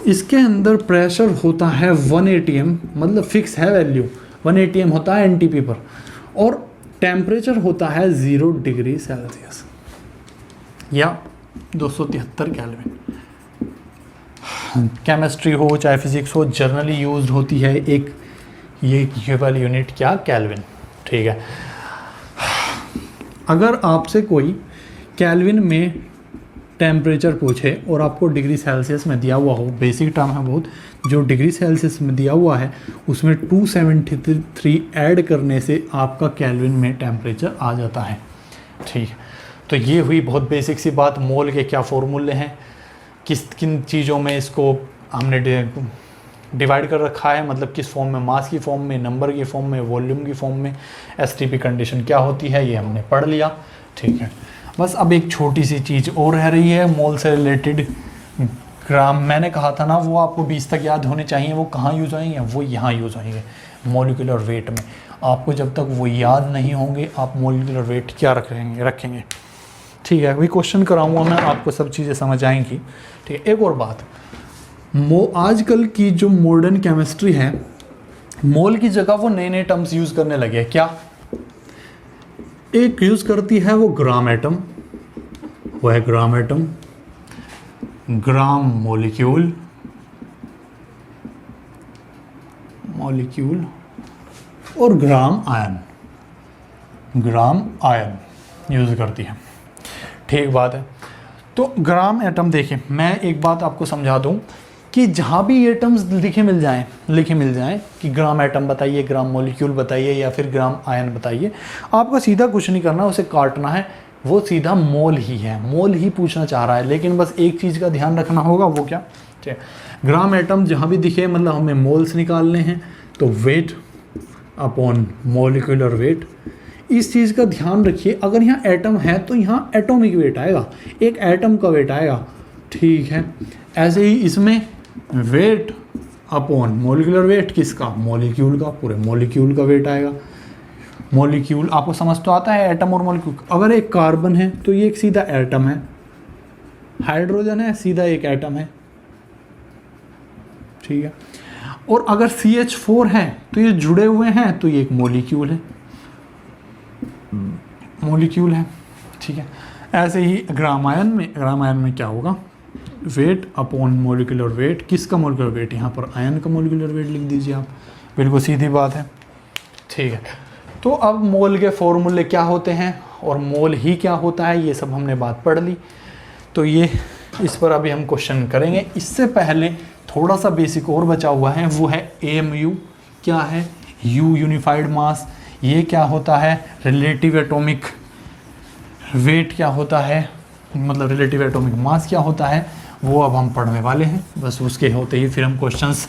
इसके अंदर प्रेशर होता है 1 atm, मतलब फिक्स है वैल्यू 1 atm होता है एनटीपी पर, और टेम्परेचर होता है 0 डिग्री सेल्सियस या 273 केल्विन। केमिस्ट्री हो चाहे फिजिक्स हो, जर्नली यूज्ड होती है एक ये वाली यूनिट क्या, केल्विन। ठीक है, अगर आपसे कोई केल्विन में टेम्परेचर पूछे और आपको डिग्री सेल्सियस में दिया हुआ हो, बेसिक टर्म है बहुत, जो डिग्री सेल्सियस में दिया हुआ है उसमें 273 ऐड करने से आपका केल्विन में टेम्परेचर आ जाता है। ठीक है, तो ये हुई बहुत बेसिक सी बात, मोल के क्या फॉर्मूले हैं, किन चीज़ों में इसको हमने डिवाइड कर रखा है, मतलब किस फॉर्म में, मास की फॉर्म में, नंबर की फॉर्म में, वॉल्यूम की फॉर्म में, एसटीपी कंडीशन क्या होती है, ये हमने पढ़ लिया। ठीक है, बस अब एक छोटी सी चीज़ और रह रही है मोल से रिलेटेड। ग्राम मैंने कहा था ना, वो आपको 20 तक याद होने चाहिए, वो कहाँ यूज़ होंगे, वो यहाँ यूज़ होंगे मोलिकुलर वेट में। आपको जब तक वो याद नहीं होंगे आप मोलिकुलर वेट क्या रखेंगे। ठीक है, अभी क्वेश्चन कराऊंगा मैं, आपको सब चीज़ें समझ आएंगी। ठीक है, एक और बात, आजकल की जो मॉडर्न केमिस्ट्री है, मोल की जगह वो नए नए टर्म्स यूज़ करने लगे। क्या एक यूज़ करती है वो ग्राम एटम, वो है ग्राम एटम, ग्राम मॉलिक्यूल, और ग्राम आयन, ग्राम आयन यूज़ करती है। ठीक बात है। तो ग्राम एटम देखें, मैं एक बात आपको समझा दूं कि जहाँ भी एटम्स लिखे मिल जाएं कि ग्राम एटम बताइए, ग्राम मॉलिक्यूल बताइए या फिर ग्राम आयन बताइए, आपको सीधा कुछ नहीं करना, उसे काटना है, वो सीधा मोल ही है, मोल ही पूछना चाह रहा है। लेकिन बस एक चीज़ का ध्यान रखना होगा, वो क्या, ठीक है, ग्राम एटम जहाँ भी दिखे मतलब हमें मोल्स निकालने हैं, तो वेट अपॉन मॉलिक्यूलर वेट, इस चीज़ का ध्यान रखिए। अगर यहाँ एटम है तो यहाँ एटॉमिक वेट आएगा, एक एटम का वेट आएगा, ठीक है। ऐसे ही इसमें वेट अपॉन मॉलिक्यूलर वेट किसका, मॉलिक्यूल का, पूरे मॉलिक्यूल का वेट आएगा। मॉलिक्यूल आपको समझ तो आता है, एटम और मॉलिक्यूल। अगर एक कार्बन है तो ये एक सीधा एटम है, हाइड्रोजन है सीधा एक एटम है, ठीक है। और अगर CH4 है तो ये जुड़े हुए हैं तो ये एक मॉलिक्यूल है, ठीक है। ऐसे ही ग्राम आयन में क्या होगा, वेट अपॉन मॉलिक्यूलर वेट, किसका मॉलिक्यूलर वेट, यहाँ पर आयन का मॉलिक्यूलर वेट लिख दीजिए आप, बिल्कुल सीधी बात है, ठीक है। तो अब मोल के फॉर्मूले क्या होते हैं और मोल ही क्या होता है, ये सब हमने बात पढ़ ली। तो ये इस पर अभी हम क्वेश्चन करेंगे। इससे पहले थोड़ा सा बेसिक और बचा हुआ है, वो है AMU क्या है, U यूनिफाइड मास, ये क्या होता है, रिलेटिव एटॉमिक वेट क्या होता है, मतलब रिलेटिव एटॉमिक मास क्या होता है, वो अब हम पढ़ने वाले हैं। बस उसके होते ही फिर हम क्वेश्चंस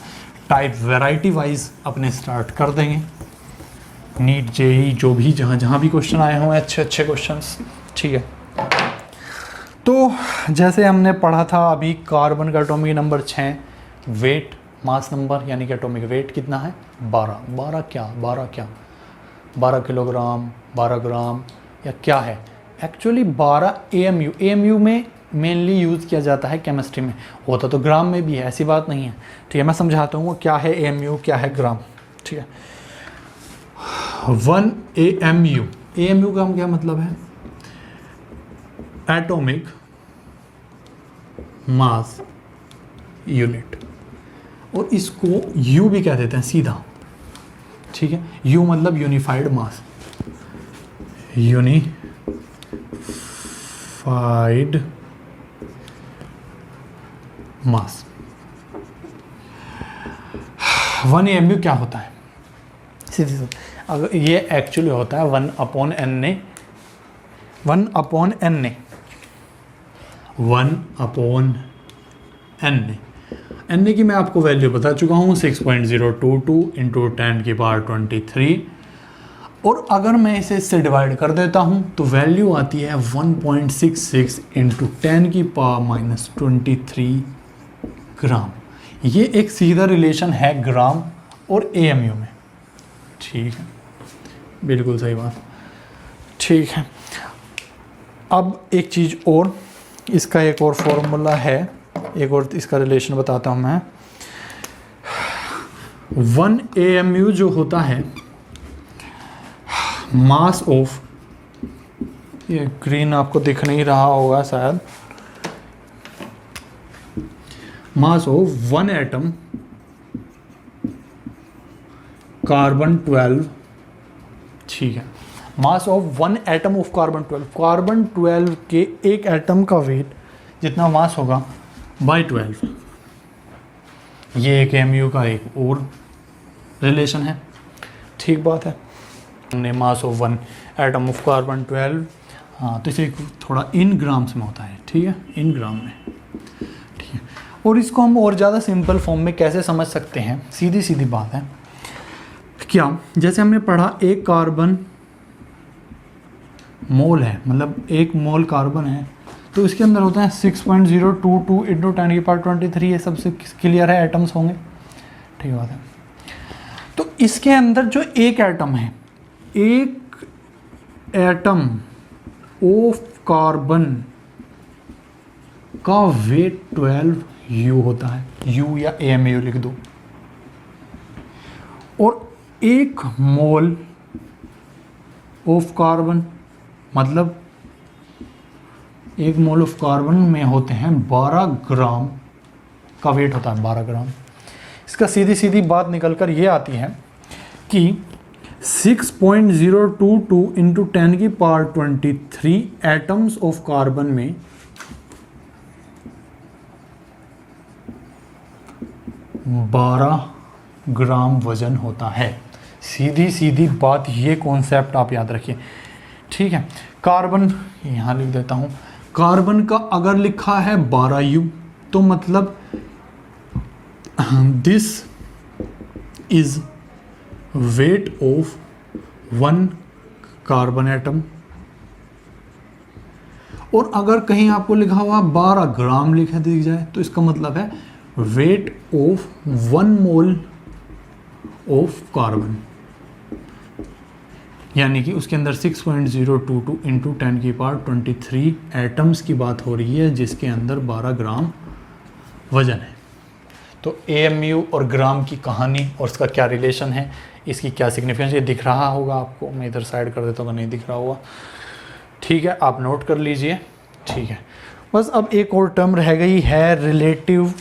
टाइप वैरायटी वाइज अपने स्टार्ट कर देंगे। नीट JEE जो भी जहाँ भी क्वेश्चन आए हों, अच्छे क्वेश्चंस, ठीक है। तो जैसे हमने पढ़ा था अभी, कार्बन का atomic number 6, weight mass number यानी कि एटॉमिक वेट कितना है, 12 किलोग्राम, 12 ग्राम या क्या है, एक्चुअली 12 AMU में मेनली यूज़ किया जाता है केमिस्ट्री में, होता तो ग्राम में भी है, ऐसी बात नहीं है, ठीक है। मैं समझाता हूँ क्या है AMU, क्या है ग्राम, ठीक है। 1 AMU का क्या मतलब है, एटॉमिक मास यूनिट, और इसको U भी कह देते हैं सीधा, ठीक है। U मतलब यूनिफाइड मास, यूनिफाइड मास। 1 AMU क्या होता है, सीधी अगर ये एक्चुअली होता है 1 अपॉन NA, 1 अपॉन NA की मैं आपको वैल्यू बता चुका हूँ, 6.022 इंटू 10⁻23, और अगर मैं इसे इससे डिवाइड कर देता हूँ तो वैल्यू आती है 1.66 इंटू 10⁻23 ग्राम। ये एक सीधा रिलेशन है ग्राम और AMU में, ठीक है, बिल्कुल सही बात, ठीक है। अब एक चीज़ और, इसका एक और फॉर्मूला है, एक और इसका रिलेशन बताता हूँ मैं। 1 AMU जो होता है, मास ऑफ, ये ग्रीन आपको दिख नहीं रहा होगा शायद, मास ऑफ 1 एटम कार्बन 12, ठीक है, मास of 1 atom of carbon 12, carbon 12 के एक एटम का वेट जितना मास होगा बाई 12, ये एक AMU का एक और रिलेशन है, ठीक बात है। हमने मास ऑफ 1 एटम ऑफ कार्बन 12, हाँ, तो इसे थोड़ा इन ग्राम्स में होता है, ठीक है, इन ग्राम में, ठीक है। और इसको हम और ज़्यादा सिंपल फॉर्म में कैसे समझ सकते हैं, सीधी बात है, क्या, जैसे हमने पढ़ा एक कार्बन मोल है, मतलब एक मोल कार्बन है, तो इसके अंदर होता है 6.022 इंटू 10⁻23, ये सबसे क्लियर है, एटम्स होंगे, ठीक बात है। तो इसके अंदर जो एक एटम है, एक एटम ऑफ कार्बन का वेट 12U होता है, U या AMU लिख दो, और एक मोल ऑफ कार्बन मतलब 1 मोल ऑफ कार्बन में होते हैं 12 ग्राम का वेट होता है, 12 ग्राम। इसका सीधी सीधी बात निकल कर ये आती है कि 6.022 इंटू 10 की पावर 23 एटम्स ऑफ कार्बन में 12 ग्राम वजन होता है। सीधी सीधी बात, ये कॉन्सेप्ट आप याद रखिए, ठीक है। कार्बन यहाँ लिख देता हूँ, कार्बन का अगर लिखा है 12U तो मतलब this is weight of 1 carbon atom. और अगर कहीं आपको लिखा हुआ 12 ग्राम लिखा दिख जाए तो इसका मतलब है weight of 1 mole of carbon, यानी कि उसके अंदर 6.022 इंटू 10 की पावर 23 एटम्स की बात हो रही है, जिसके अंदर 12 ग्राम वजन है। तो AMU और ग्राम की कहानी और उसका क्या रिलेशन है, इसकी क्या सिग्निफिकेंस, ये दिख रहा होगा आपको, मैं इधर साइड कर देता हूँ, नहीं दिख रहा होगा, ठीक है, आप नोट कर लीजिए, ठीक है। बस अब एक और टर्म रह गई है, रिलेटिव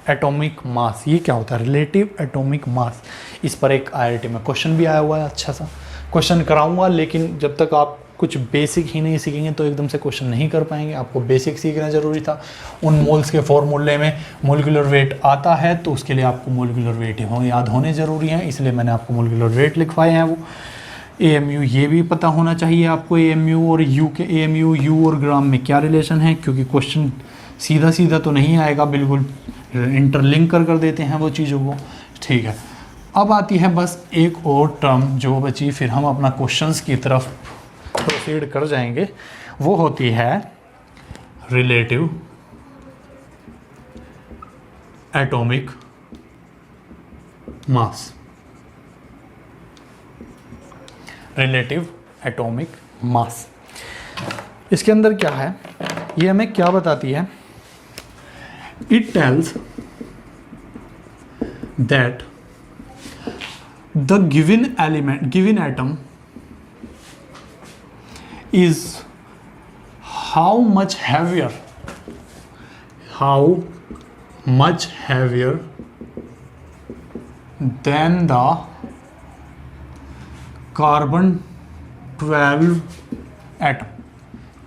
एटॉमिक मास। ये क्या होता है रिलेटिव एटॉमिक मास? इस पर एक IIT में क्वेश्चन भी आया हुआ है, अच्छा सा क्वेश्चन कराऊंगा, लेकिन जब तक आप कुछ बेसिक ही नहीं सीखेंगे तो एकदम से क्वेश्चन नहीं कर पाएंगे। आपको बेसिक सीखना ज़रूरी था। उन मोल्स के फॉर्मूले में मोलिकुलर वेट आता है तो उसके लिए आपको मोलिकुलर वेट याद होने ज़रूरी हैं, इसलिए मैंने आपको मोलिकुलर वेट लिखवाए हैं। वो AMU ये भी पता होना चाहिए आपको, AMU और U के, AMU U और ग्राम में क्या रिलेशन है, क्योंकि क्वेश्चन सीधा सीधा तो नहीं आएगा, बिल्कुल इंटरलिंक कर देते हैं वो चीज़ों को, ठीक है। अब आती है बस एक और टर्म जो बची, फिर हम अपना क्वेश्चंस की तरफ प्रोसीड कर जाएंगे, वो होती है relative atomic mass. Relative atomic mass, इसके अंदर क्या है, ये हमें क्या बताती है? It tells that the given element, given atom is how much heavier than the carbon 12 atom।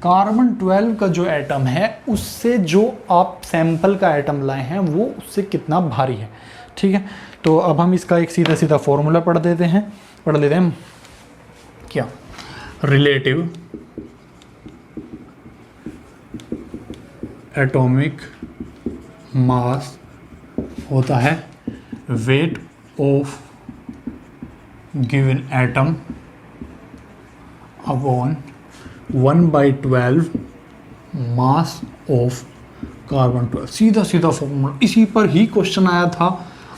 Carbon 12 का जो एटम है उससे जो आप सैंपल का एटम लाए हैं वो उससे कितना भारी है, ठीक है। तो अब हम इसका एक सीधा सीधा फॉर्मूला पढ़ लेते हैं क्या, रिलेटिव एटॉमिक मास होता है weight of given atom upon 1/12 mass of carbon 12। सीधा सीधा फॉर्मूला, इसी पर ही क्वेश्चन आया था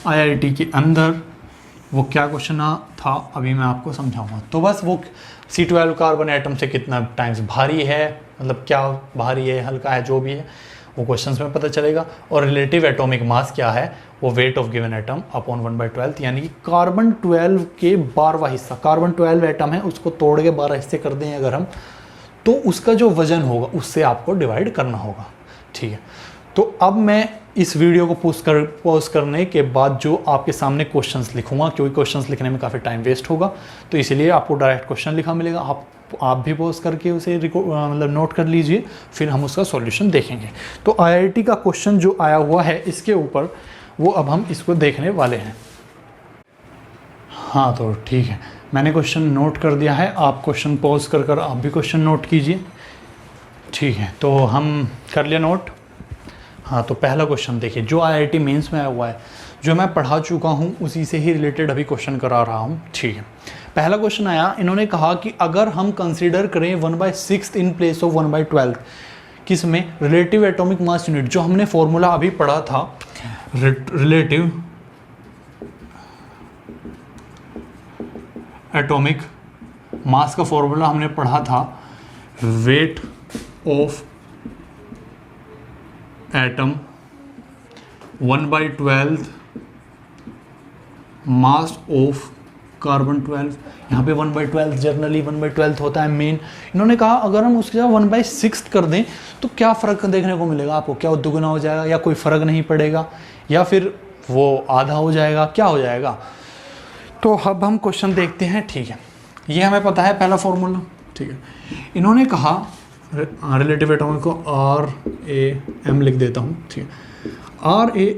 IIT के अंदर। वो क्या क्वेश्चन था अभी मैं आपको समझाऊंगा। तो बस वो C12 कार्बन एटम से कितना टाइम्स भारी है, मतलब क्या भारी है, हल्का है, जो भी है वो क्वेश्चंस में पता चलेगा। और रिलेटिव एटॉमिक मास क्या है, वो weight of given atom upon 1/12, यानी कि कार्बन 12 के 12वां हिस्सा, कार्बन 12 एटम है उसको तोड़ के 12 हिस्से कर दें अगर हम, तो उसका जो वजन होगा उससे आपको डिवाइड करना होगा, ठीक है। तो अब मैं इस वीडियो को पॉज करने के बाद जो आपके सामने क्वेश्चंस लिखूंगा, क्योंकि क्वेश्चंस लिखने में काफ़ी टाइम वेस्ट होगा, तो इसलिए आपको डायरेक्ट क्वेश्चन लिखा मिलेगा। आप भी पॉज करके उसे मतलब नोट कर लीजिए, फिर हम उसका सॉल्यूशन देखेंगे। तो IIT का क्वेश्चन जो आया हुआ है इसके ऊपर, वो अब हम इसको देखने वाले हैं। हाँ तो ठीक है, मैंने क्वेश्चन नोट कर दिया है, आप क्वेश्चन पॉज कर आप भी क्वेश्चन नोट कीजिए, ठीक है। तो हम कर लिया नोट। हाँ तो पहला क्वेश्चन देखिए, जो IIT मेंस में आया हुआ है, जो मैं पढ़ा चुका हूँ उसी से ही रिलेटेड अभी क्वेश्चन करा रहा हूँ, ठीक है। पहला क्वेश्चन आया, इन्होंने कहा कि अगर हम कंसीडर करें 1/6 इन प्लेस ऑफ 1/12, किस में, रिलेटिव एटॉमिक मास यूनिट, जो हमने फॉर्मूला अभी पढ़ा था, रिलेटिव एटॉमिक मास का फॉर्मूला हमने पढ़ा था, weight of atom 1/12 mass of carbon 12, यहाँ पे 1/12 जनरली 1/12 होता है मेन। इन्होंने कहा अगर हम उसके 1/6 कर दें तो क्या फ़र्क देखने को मिलेगा आपको, क्या दुगना हो जाएगा या कोई फ़र्क नहीं पड़ेगा या फिर वो आधा हो जाएगा, क्या हो जाएगा। तो अब हम क्वेश्चन देखते हैं। ठीक है, ये हमें पता है पहला फॉर्मूला। ठीक है, इन्होंने कहा रिलेटिव एटॉमिक को RAM लिख देता हूँ। ठीक है,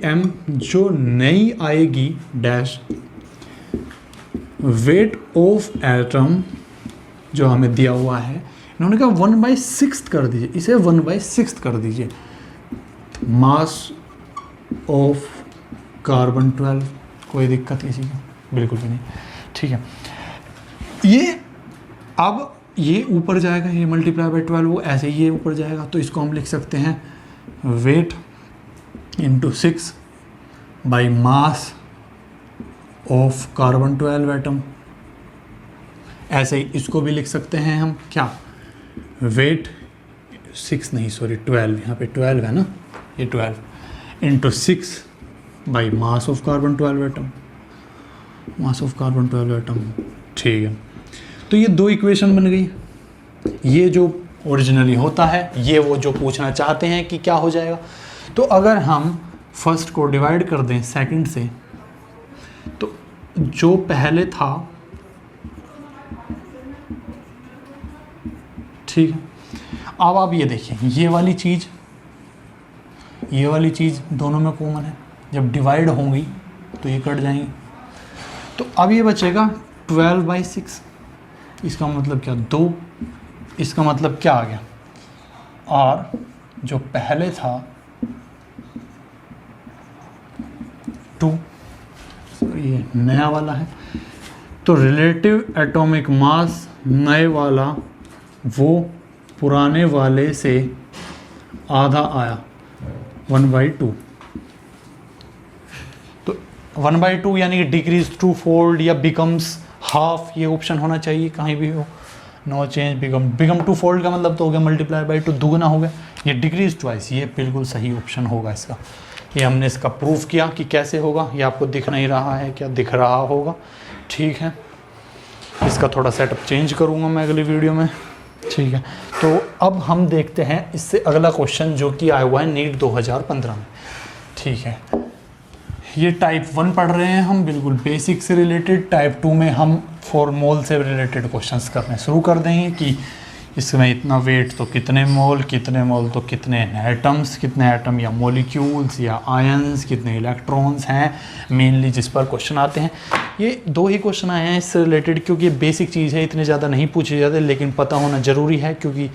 RAM जो नई आएगी डैश वेट ऑफ एटम जो हमें दिया हुआ है, इन्होंने कहा 1/6 कर दीजिए, इसे 1/6 कर दीजिए। मास ऑफ कार्बन 12, कोई दिक्कत किसी को? बिल्कुल भी नहीं। ठीक है, ये अब ये ऊपर जाएगा, ये मल्टीप्लाई बाई 12 वो ऐसे ही ये ऊपर जाएगा, तो इसको हम लिख सकते हैं weight into 6 by mass of carbon 12 atom. ऐसे ही इसको भी लिख सकते हैं हम क्या, वेट 6 नहीं सॉरी 12, यहाँ पे 12 है ना, ये 12 into 6 by mass of carbon 12 atom, mass of carbon 12 atom. ठीक है, तो ये दो इक्वेशन बन गई। ये जो ओरिजिनली होता है, ये वो जो पूछना चाहते हैं कि क्या हो जाएगा। तो अगर हम फर्स्ट को डिवाइड कर दें सेकंड से, तो जो पहले था, ठीक है, अब आप ये देखिए, ये वाली चीज़ दोनों में कॉमन है, जब डिवाइड होंगी तो ये कट जाएंगी। तो अब ये बचेगा 12/6, इसका मतलब क्या 2, इसका मतलब क्या आ गया, और जो पहले था 2, ये नया वाला है। तो रिलेटिव एटॉमिक मास नए वाला वो पुराने वाले से आधा आया 1/2। तो 1/2 यानी कि डिक्रीज टू फोल्ड या बिकम्स हाफ, ये ऑप्शन होना चाहिए कहीं भी हो। No change become two fold का मतलब तो हो गया मल्टीप्लाई बाई 2, दुगना हो गया। ये डिक्रीज ट्वाइस, ये बिल्कुल सही ऑप्शन होगा इसका। ये हमने इसका प्रूफ किया कि कैसे होगा। ये आपको दिख नहीं रहा है क्या, दिख रहा होगा। ठीक है, इसका थोड़ा सेटअप चेंज करूँगा मैं अगली वीडियो में। ठीक है, तो अब हम देखते हैं इससे अगला क्वेश्चन जो कि आया हुआ है नीट 2015 में। ठीक है, ये टाइप 1 पढ़ रहे हैं हम, बिल्कुल बेसिक से रिलेटेड। टाइप 2 में हम फॉर्मूल से रिलेटेड क्वेश्चंस करने शुरू कर देंगे कि इसमें इतना वेट तो कितने मोल तो कितने एटम्स, कितने एटम या मॉलिक्यूल्स या आयंस, कितने इलेक्ट्रॉन्स हैं, मेनली जिस पर क्वेश्चन आते हैं। ये 2 ही क्वेश्चन आए हैं इससे रिलेटेड, क्योंकि ये बेसिक चीज़ है, इतने ज़्यादा नहीं पूछे जाते, लेकिन पता होना ज़रूरी है, क्योंकि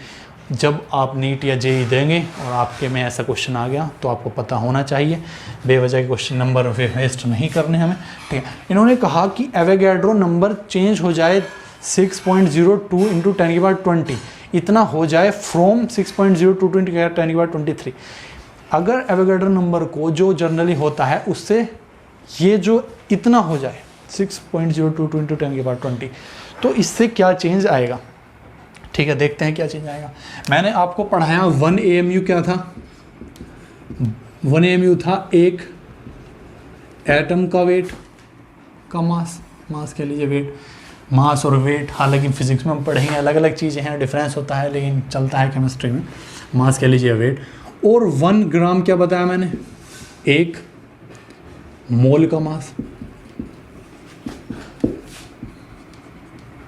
जब आप नीट या जेई देंगे और आपके में ऐसा क्वेश्चन आ गया तो आपको पता होना चाहिए। बेवजह के क्वेश्चन नंबर वेस्ट नहीं करने हमें। ठीक है, इन्होंने कहा कि एवोगैड्रो नंबर चेंज हो जाए 6.02 इंटू 10⁻20, इतना हो जाए फ्रॉम 6.02 टू 10⁻23। अगर एवोगैड्रो नंबर को जो जनरली होता है उससे ये जो इतना हो जाए 6.022 इंटू 10⁻20, तो इससे क्या चेंज आएगा। ठीक है, देखते हैं क्या चेंज आएगा। मैंने आपको पढ़ाया 1 AMU क्या था। 1 AMU था एक एटम का वेट का मास कह लीजिए, वेट, मास और वेट। हालांकि फिजिक्स में हम पढ़ेंगे अलग अलग चीज़ें हैं, डिफरेंस होता है, लेकिन चलता है केमिस्ट्री में। मास कह लीजिए वेट। और 1 ग्राम क्या बताया मैंने, 1 मोल का मास।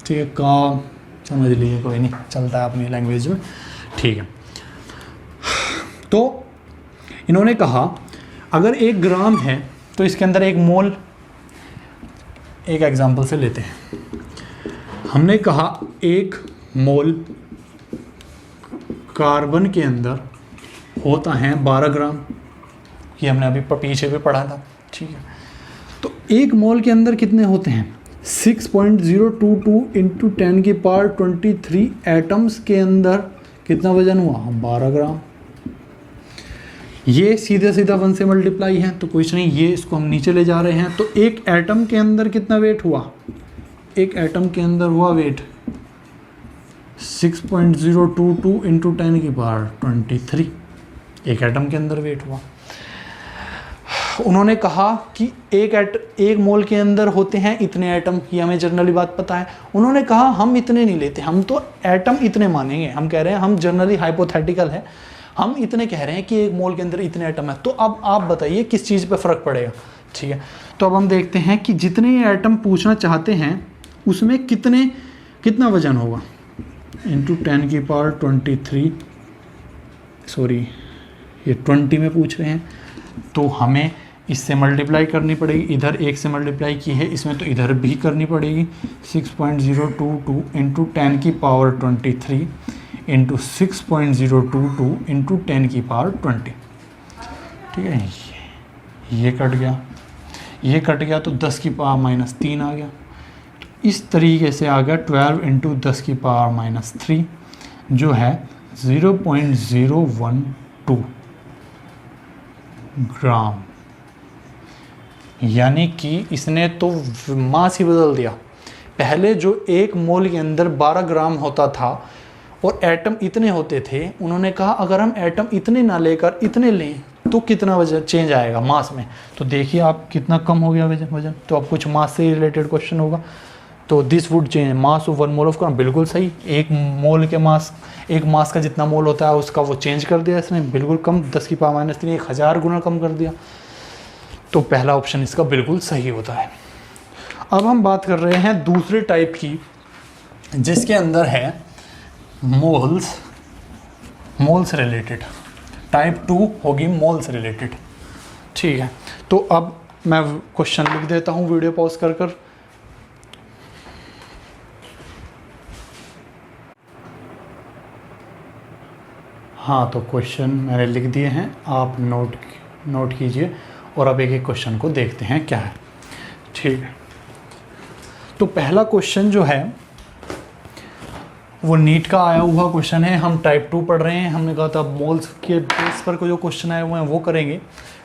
ठीक है, का समझ लीजिए, कोई नहीं, चलता है अपनी लैंग्वेज में। ठीक है, तो इन्होंने कहा अगर 1 ग्राम है तो इसके अंदर 1 मोल, एक एग्जांपल से लेते हैं। हमने कहा 1 मोल कार्बन के अंदर होता है 12 ग्राम, ये हमने अभी पीछे भी पढ़ा था। ठीक है, तो 1 मोल के अंदर कितने होते हैं, 6.022 इंटू 10⁻23 एटम्स के अंदर कितना वजन हुआ, 12 ग्राम। ये सीधा 1 से मल्टीप्लाई है तो कुछ नहीं, ये इसको हम नीचे ले जा रहे हैं। तो 1 एटम के अंदर कितना वेट हुआ, 1 एटम के अंदर हुआ वेट 6.022 इंटू 10⁻23, 1 एटम के अंदर वेट हुआ। उन्होंने कहा कि एक मोल के अंदर होते हैं इतने एटम, ये हमें जनरली बात पता है। उन्होंने कहा हम इतने नहीं लेते, हम तो एटम इतने मानेंगे, हम कह रहे हैं, हम जनरली हाइपोथेटिकल है, हम इतने कह रहे हैं कि एक मोल के अंदर इतने एटम है। तो अब आप बताइए किस चीज़ पे फ़र्क पड़ेगा। ठीक है, तो अब हम देखते हैं कि जितने एटम पूछना चाहते हैं उसमें कितना वजन होगा, इंटू 10 की पावर 23, सॉरी ये 20 में पूछ रहे हैं, तो हमें इससे मल्टीप्लाई करनी पड़ेगी, इधर एक से मल्टीप्लाई की है इसमें तो इधर भी करनी पड़ेगी। 6.022 इंटू 10 की पावर 23 इंटू 6.022 इंटू 10 की पावर 20। ठीक है, ये कट गया, ये कट गया तो 10 की पावर -3 आ गया। तो इस तरीके से आ गया 12 इंटू 10 की पावर -3 जो है 0.012 ग्राम। यानी कि इसने तो मास ही बदल दिया। पहले जो एक मोल के अंदर 12 ग्राम होता था और एटम इतने होते थे, उन्होंने कहा अगर हम एटम इतने ना लेकर इतने लें तो कितना वजन चेंज आएगा मास में। तो देखिए आप कितना कम हो गया वजन। तो अब कुछ मास से रिलेटेड क्वेश्चन होगा, तो this would change mass of 1 mole of gram. बिल्कुल सही, एक मास का जितना मोल होता है उसका वो चेंज कर दिया इसने, बिल्कुल कम, 10 की पावर -3 1000 गुना कम कर दिया। तो पहला ऑप्शन इसका बिल्कुल सही होता है। अब हम बात कर रहे हैं दूसरे टाइप की, जिसके अंदर है मोल्स रिलेटेड। टाइप 2 होगी मोल्स रिलेटेड। ठीक है, तो अब मैं क्वेश्चन लिख देता हूँ वीडियो पॉज कर। हाँ, तो क्वेश्चन मैंने लिख दिए हैं, आप नोट कीजिए और अब एक क्वेश्चन को देखते हैं क्या है। ठीक है, तो पहला क्वेश्चन जो है वो नीट का आया हुआ क्वेश्चन है। हम टाइप 2 पढ़ रहे हैं, हमने कहा था मोल्स के बेस पर जो क्वेश्चन आए हुए हैं वो करेंगे।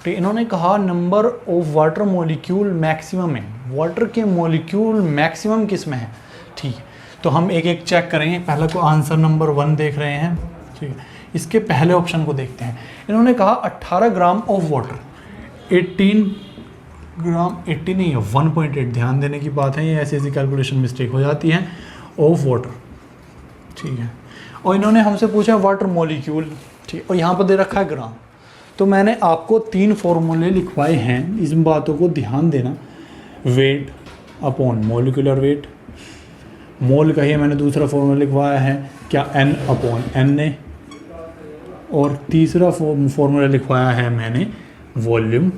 तो इन्होंने कहा number of water molecule maximum है, वाटर के मॉलिक्यूल मैक्सिमम किस में है। ठीक है, तो हम एक चेक करेंगे। पहला को आंसर नंबर 1 देख रहे हैं। ठीक है, इसके पहले ऑप्शन को देखते हैं। इन्होंने कहा 18 ग्राम ऑफ वाटर, 18 ग्राम, 80 नहीं है 1.8, ध्यान देने की बात है, ये ऐसी कैलकुलेशन मिस्टेक हो जाती है, ऑफ वाटर। ठीक है, और इन्होंने हमसे पूछा वाटर मॉलिक्यूल। ठीक, और यहाँ पर दे रखा है ग्राम। तो मैंने आपको 3 फॉर्मूले लिखवाए हैं, इस बातों को ध्यान देना। वेट अपॉन मॉलिक्यूलर वेट, मोल का ही मैंने दूसरा फॉर्मूला लिखवाया है क्या, N अपॉन Na, और तीसरा फॉर्मूला लिखवाया है मैंने वॉल्यूम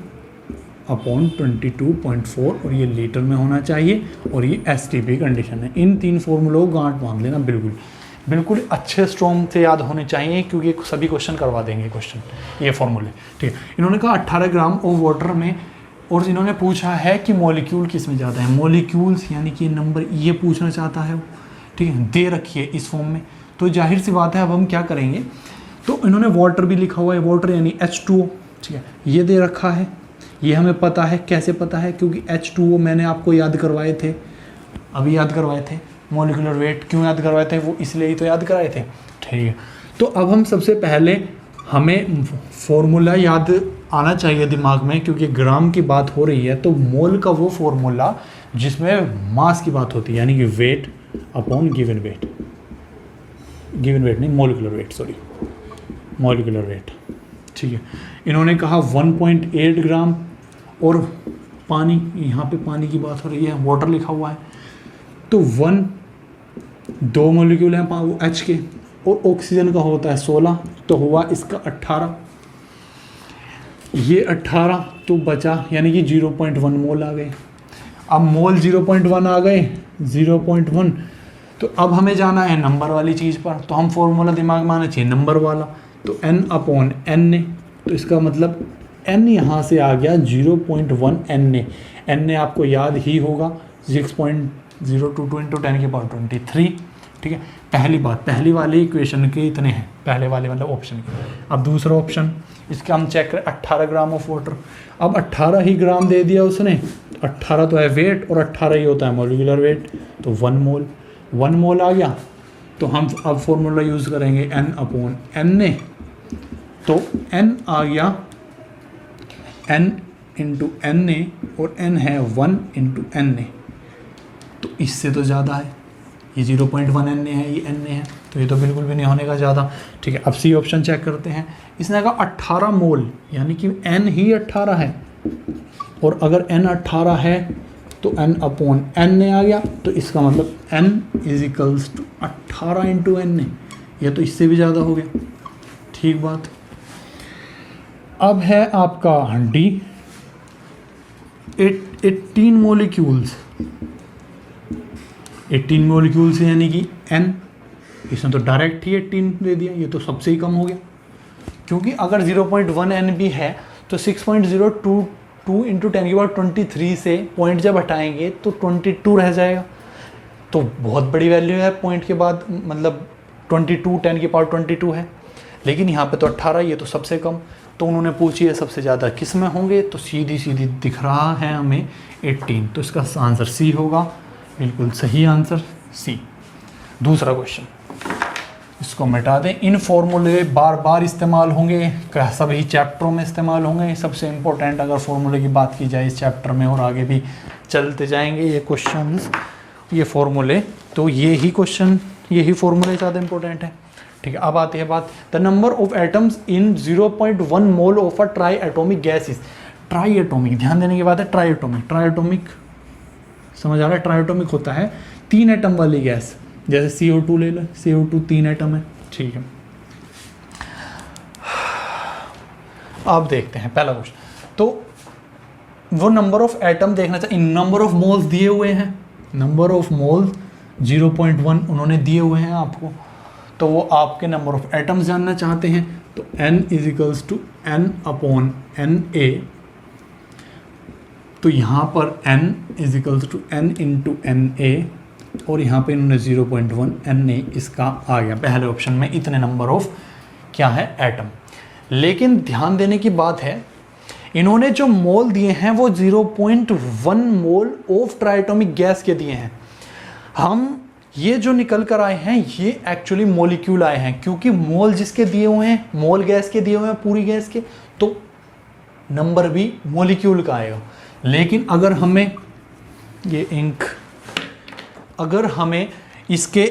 अपॉन 22.4, और ये लीटर में होना चाहिए, और ये STP कंडीशन है। इन 3 फॉर्मूलों को गांठ बांध लेना, बिल्कुल अच्छे स्ट्रॉन्ग से याद होने चाहिए, क्योंकि सभी क्वेश्चन करवा देंगे ये फॉर्मूले। ठीक है, इन्होंने कहा 18 ग्राम ऑफ वाटर में, और इन्होंने पूछा है कि मॉलिक्यूल किस में ज़्यादा है। मॉलिक्यूल्स यानी कि नंबर ये पूछना चाहता है वो। ठीक है, दे रखिए इस फॉर्म में, तो जाहिर सी बात है अब हम क्या करेंगे। तो इन्होंने वाटर भी लिखा हुआ है, वाटर यानी H2O। ठीक है, ये दे रखा है, ये हमें पता है। कैसे पता है, क्योंकि H2O मैंने आपको याद करवाए थे, अभी याद करवाए थे। मॉलिक्यूलर वेट क्यों याद करवाए थे, वो इसलिए ही तो याद कराए थे। ठीक है, तो अब हम सबसे पहले हमें फॉर्मूला याद आना चाहिए दिमाग में, क्योंकि ग्राम की बात हो रही है, तो मोल का वो फॉर्मूला जिसमें मास की बात होती है, यानी कि वेट अपॉन गिवन वेट नहीं, molecular weight, sorry, molecular weight. ठीक है, इन्होंने कहा 1.8 ग्राम, और पानी, यहाँ पे पानी की बात हो रही है, वाटर लिखा हुआ है, तो 2 मॉलिक्यूल हैं H के, और ऑक्सीजन का होता है 16, तो हुआ इसका 18, ये 18 तो बचा, यानी कि 0.1 मोल आ गए। अब मोल 0.1 आ गए, 0.1, तो अब हमें जाना है नंबर वाली चीज़ पर, तो हम फॉर्मूला दिमाग में आना चाहिए नंबर वाला, तो N अपॉन Na, तो इसका मतलब N यहाँ से आ गया 0.1 Na आपको याद ही होगा, 6.022 इंटू 10 की पावर 23। ठीक है, पहली वाली इक्वेशन के इतने हैं, पहले वाले मतलब ऑप्शन के। अब दूसरा ऑप्शन, इसका हम चेक करें, 18 ग्राम ऑफ वाटर। अब 18 ही ग्राम दे दिया उसने, 18 तो है वेट, और 18 ही होता है मॉलिक्यूलर वेट, तो 1 मोल आ गया। तो हम अब फॉर्मूला यूज़ करेंगे N अपॉन Na, तो N आ गया, N इंटू एन ए और n है 1 इंटू एन ए, तो इससे तो ज़्यादा है, ये 0.1 एन ए है, ये एन ए है, तो ये तो बिल्कुल भी नहीं होने का ज़्यादा। ठीक है, अब सी ऑप्शन चेक करते हैं। इसने कहा 18 मोल, यानी कि n ही 18 है, और अगर n 18 है तो n अपॉन n ए आ गया, तो इसका मतलब n is equals to 18 into N A, यह तो इससे भी ज़्यादा हो गया। ठीक बात। अब है आपका डी, 18 मोलिक्यूल्स, 18 मोलिक्यूल्स यानी कि n, इसने तो डायरेक्ट ही 18 दे दिया, ये तो सबसे ही कम हो गया, क्योंकि अगर 0.1 n भी है तो 6.022 इंटू 10 की पावर 23 से पॉइंट जब हटाएंगे तो 22 रह जाएगा, तो बहुत बड़ी वैल्यू है पॉइंट के बाद, मतलब 22 10 की पावर 22 है, लेकिन यहाँ पे तो 18, ये तो सबसे कम, तो उन्होंने पूछी है सबसे ज़्यादा किस में होंगे, तो सीधी सीधी दिख रहा है हमें 18, तो इसका आंसर सी होगा, बिल्कुल सही आंसर सी। दूसरा क्वेश्चन, इसको मिटा दें। इन फॉर्मूले बार बार इस्तेमाल होंगे, सभी चैप्टरों में इस्तेमाल होंगे, सबसे इम्पोर्टेंट अगर फॉर्मूले की बात की जाए इस चैप्टर में, और आगे भी चलते जाएंगे ये क्वेश्चंस, ये फॉर्मूले, तो ये ही क्वेश्चन, यही फॉर्मूले ज़्यादा इंपॉर्टेंट है। ठीक है, अब आती है बात, the number of atoms in 0.1 mole of a try atomic gas is, try atomic, ध्यान देने की बात है, ट्राई एटोमिक, ट्राई एटोमिक समझ आ रहा है, ट्राई एटोमिक होता है 3 एटम वाली गैस, जैसे CO2 ले लो, CO2 3 एटम है। ठीक है, अब देखते हैं पहला क्वेश्चन, तो वो नंबर ऑफ एटम देखना चाहिए, नंबर ऑफ मोल्स दिए हुए हैं, नंबर ऑफ मोल्स 0.1 उन्होंने दिए हुए हैं आपको, तो वो आपके नंबर ऑफ एटम्स जानना चाहते हैं, तो n is equals to n upon N A, तो यहाँ पर n is equals to n into N A, और यहाँ पे इन्होंने 0.1 एन ए, इसका आ गया पहले ऑप्शन में इतने नंबर ऑफ क्या है एटम। लेकिन ध्यान देने की बात है, इन्होंने जो मोल दिए हैं वो 0.1 मोल ऑफ ट्राइएटॉमिक गैस के दिए हैं, हम ये जो निकल कर आए हैं ये एक्चुअली मॉलिक्यूल आए हैं, क्योंकि मोल जिसके दिए हुए हैं, मोल गैस के दिए हुए हैं पूरी गैस के, तो नंबर भी मॉलिक्यूल का आएगा। लेकिन अगर हमें ये इंक, अगर हमें इसके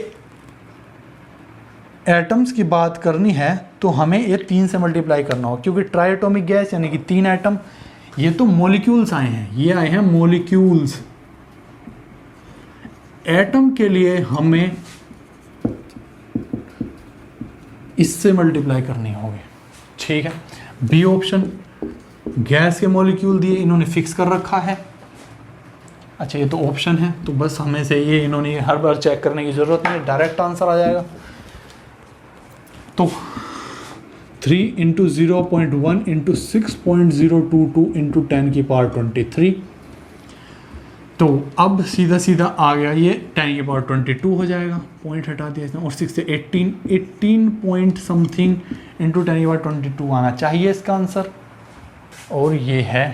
एटम्स की बात करनी है तो हमें ये 3 से मल्टीप्लाई करना होगा, क्योंकि ट्राइएटॉमिक गैस यानी कि 3 एटम, ये तो मॉलिक्यूल्स आए हैं, ये आए हैं मॉलिक्यूल्स। एटम के लिए हमें इससे मल्टीप्लाई करनी होगी। ठीक है, बी ऑप्शन, गैस के मॉलिक्यूल दिए, इन्होंने फिक्स कर रखा है। अच्छा, ये तो ऑप्शन है, तो बस हमें से ये इन्होंने हर बार चेक करने की ज़रूरत नहीं, डायरेक्ट आंसर आ जाएगा। तो 3 इंटू 0.1 इंटू 6.022 इंटू 10 की पावर 23, तो अब सीधा सीधा आ गया ये 10 की पावर 22 हो जाएगा, पॉइंट हटा दिया इसने, और 6 से 18 पॉइंट समथिंग इंटू 10 की पावर 22 आना चाहिए इसका आंसर, और ये है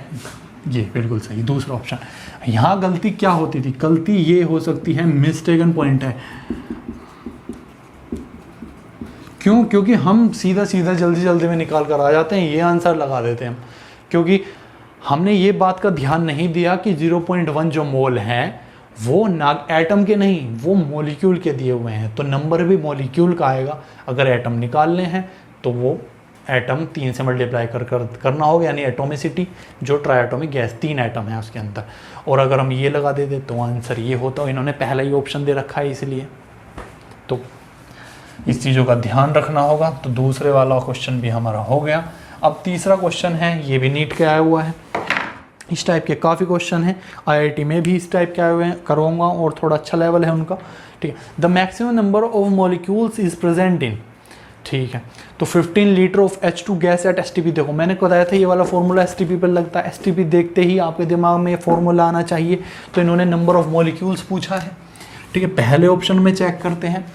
ये बिल्कुल सही दूसरा ऑप्शन। यहाँ गलती क्या होती थी, गलती ये हो सकती है मिस्टेकन पॉइंट है, क्यों, क्योंकि हम सीधा सीधा जल्दी जल्दी में निकाल कर आ जाते हैं, ये आंसर लगा देते हैं हम, क्योंकि हमने ये बात का ध्यान नहीं दिया कि 0.1 जो मोल हैं वो ना एटम के नहीं, वो मॉलिक्यूल के दिए हुए हैं, तो नंबर भी मॉलिक्यूल का आएगा। अगर एटम निकालने हैं तो वो एटम 3 से मल्टीप्लाई करना होगा, यानी एटोमिसिटी, जो ट्राइएटॉमिक गैस 3 एटम है उसके अंदर, और अगर हम ये लगा देते तो आंसर ये होता, इन्होंने पहला ही ऑप्शन दे रखा है इसलिए, तो इस चीज़ों का ध्यान रखना होगा। तो दूसरे वाला क्वेश्चन भी हमारा हो गया। अब तीसरा क्वेश्चन है, ये भी नीट के आया हुआ है, इस टाइप के काफ़ी क्वेश्चन हैं, IIT में भी इस टाइप के आए हुए हैं, करवाऊंगा, और थोड़ा अच्छा लेवल है उनका। ठीक है, the maximum number of molecules is present in, ठीक है, तो 15 litre of H2 gas at STP। देखो मैंने बताया था ये वाला फॉर्मूला STP पर लगता है, STP देखते ही आपके दिमाग में फॉर्मूला आना चाहिए, तो इन्होंने नंबर ऑफ मॉलिक्यूल्स पूछा है। ठीक है, पहले ऑप्शन में चेक करते हैं,